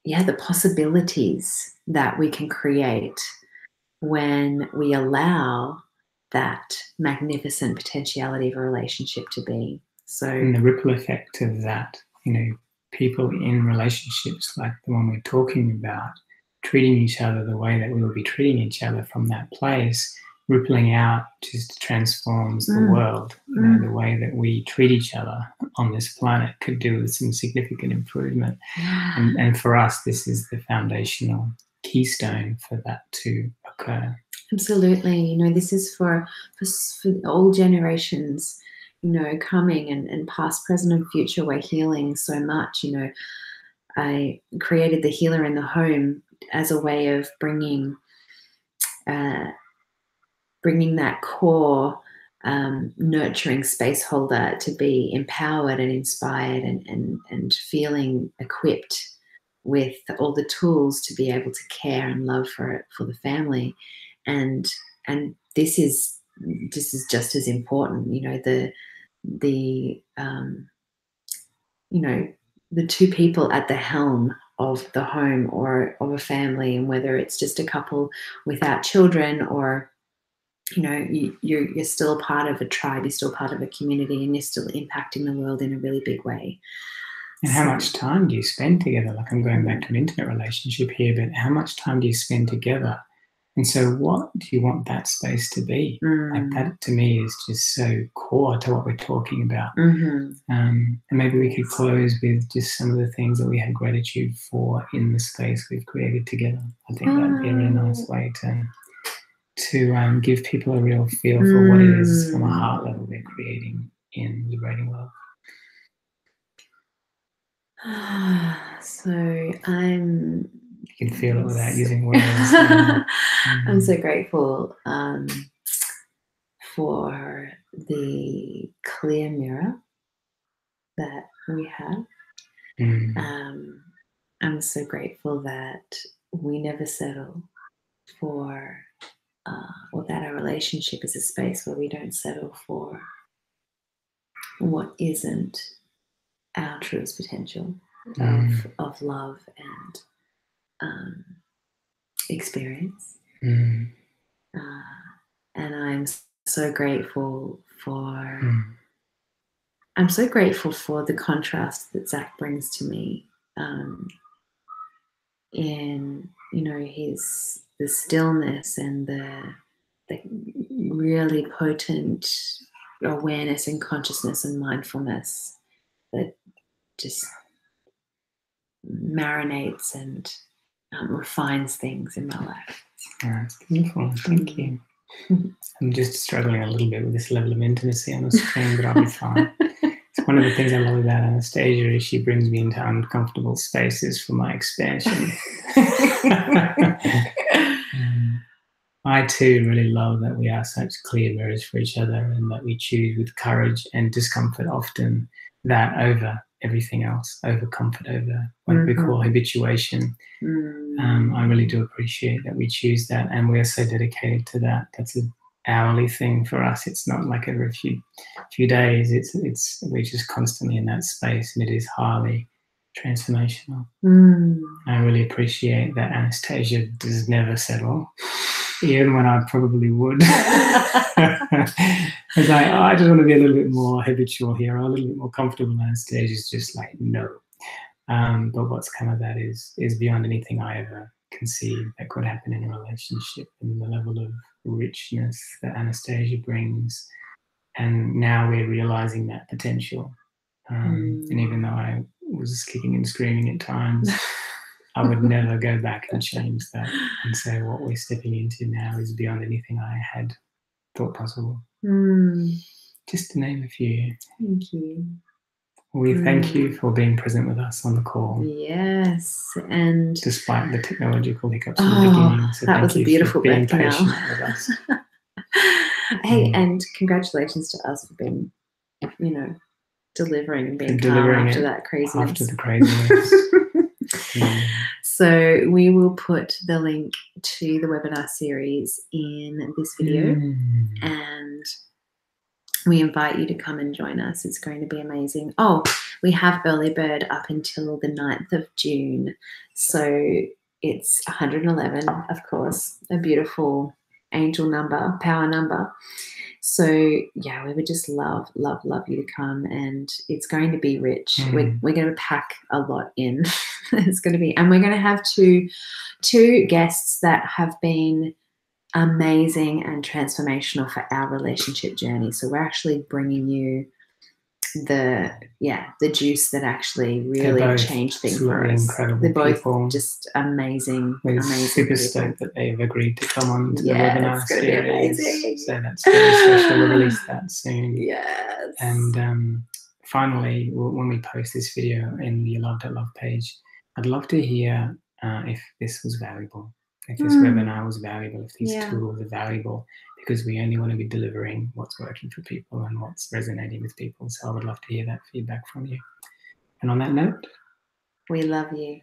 yeah, the possibilities that we can create when we allow that magnificent potentiality of a relationship to be. So, and the ripple effect of that, you know, people in relationships like the one we're talking about, treating each other the way that we will be treating each other from that place, rippling out just transforms the world. You know, the way that we treat each other on this planet could do with some significant improvement. And for us, this is the foundational keystone for that to occur. Absolutely. You know, this is for all generations, you know, coming and past, present, and future. We're healing so much. You know, I created the healer in the home as a way of bringing that core nurturing space holder to be empowered and inspired and feeling equipped with all the tools to be able to care and love for the family. And this is just as important. You know, you know, the two people at the helm of the home or of a family, and whether it's just a couple without children, or you know, you're still part of a tribe, you're still part of a community, and you're still impacting the world in a really big way. And how much time do you spend together? Like, I'm going back to an intimate relationship here, but how much time do you spend together? And so what do you want that space to be? Like, that to me is just so core to what we're talking about. And maybe we could close with just some of the things that we have gratitude for in the space we've created together. I think that would be a really nice way to give people a real feel for what it is from a heart level we're creating in Liberating Love. So I'm... You can feel it without using words. I'm so grateful for the clear mirror that we have. I'm so grateful that we never settle for, or that our relationship is a space where we don't settle for what isn't our truest potential of love and experience. And I'm so grateful for the contrast that Zach brings to me in, you know, the stillness and the really potent awareness and consciousness and mindfulness that just marinates and refines things in my life. That's beautiful. Thank you. I'm just struggling a little bit with this level of intimacy on the screen, but I'll be fine. It's one of the things I love about Anastasia is she brings me into uncomfortable spaces for my expansion. I too really love that we are such clear mirrors for each other, and that we choose with courage and discomfort often that over everything else, over comfort, over what we call habituation. I really do appreciate that we choose that, and we are so dedicated to that. That's an hourly thing for us. It's not like every few days. We're just constantly in that space, and it is highly transformational. Mm. I really appreciate that Anastasia does never settle, even when I probably would. It's like, oh, I just want to be a little bit more habitual here, or a little bit more comfortable. Anastasia's just like, no. But what's come of that is beyond anything I ever conceived that could happen in a relationship, and the level of richness that Anastasia brings. And now we're realizing that potential. And even though I was kicking and screaming at times, I would never go back and change that and say what we're stepping into now is beyond anything I had thought possible. Just to name a few. Thank you. We thank you for being present with us on the call. Yes, and despite the technological hiccups in the beginning. So that was a beautiful being back patient now. with us. Hey, and congratulations to us for being, delivering and being calm after that craziness. After the craziness. So we will put the link to the webinar series in this video, and we invite you to come and join us. It's going to be amazing. Oh, we have early bird up until the 9th of June. So it's 111, of course, a beautiful angel number, power number. So yeah, we would just love you to come, and it's going to be rich. We're going to pack a lot in. It's going to be, and we're going to have two guests that have been amazing and transformational for our relationship journey. So we're actually bringing you the juice that actually really changed things for us. They're both people. Just amazing. We're super stoked that they've agreed to come on to the webinar series. Be amazing. So that's very special. We'll release that soon. Yes. And finally, when we post this video in the Alive.love page, I'd love to hear if this was valuable. If this webinar was valuable, if these tools are valuable, because we only want to be delivering what's working for people and what's resonating with people. So I would love to hear that feedback from you. And on that note, we love you.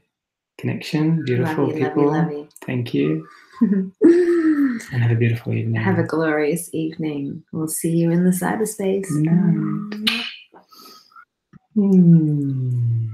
Connection, beautiful people. Love you. Thank you. And have a beautiful evening. Have a glorious evening. We'll see you in the cyberspace. Good night.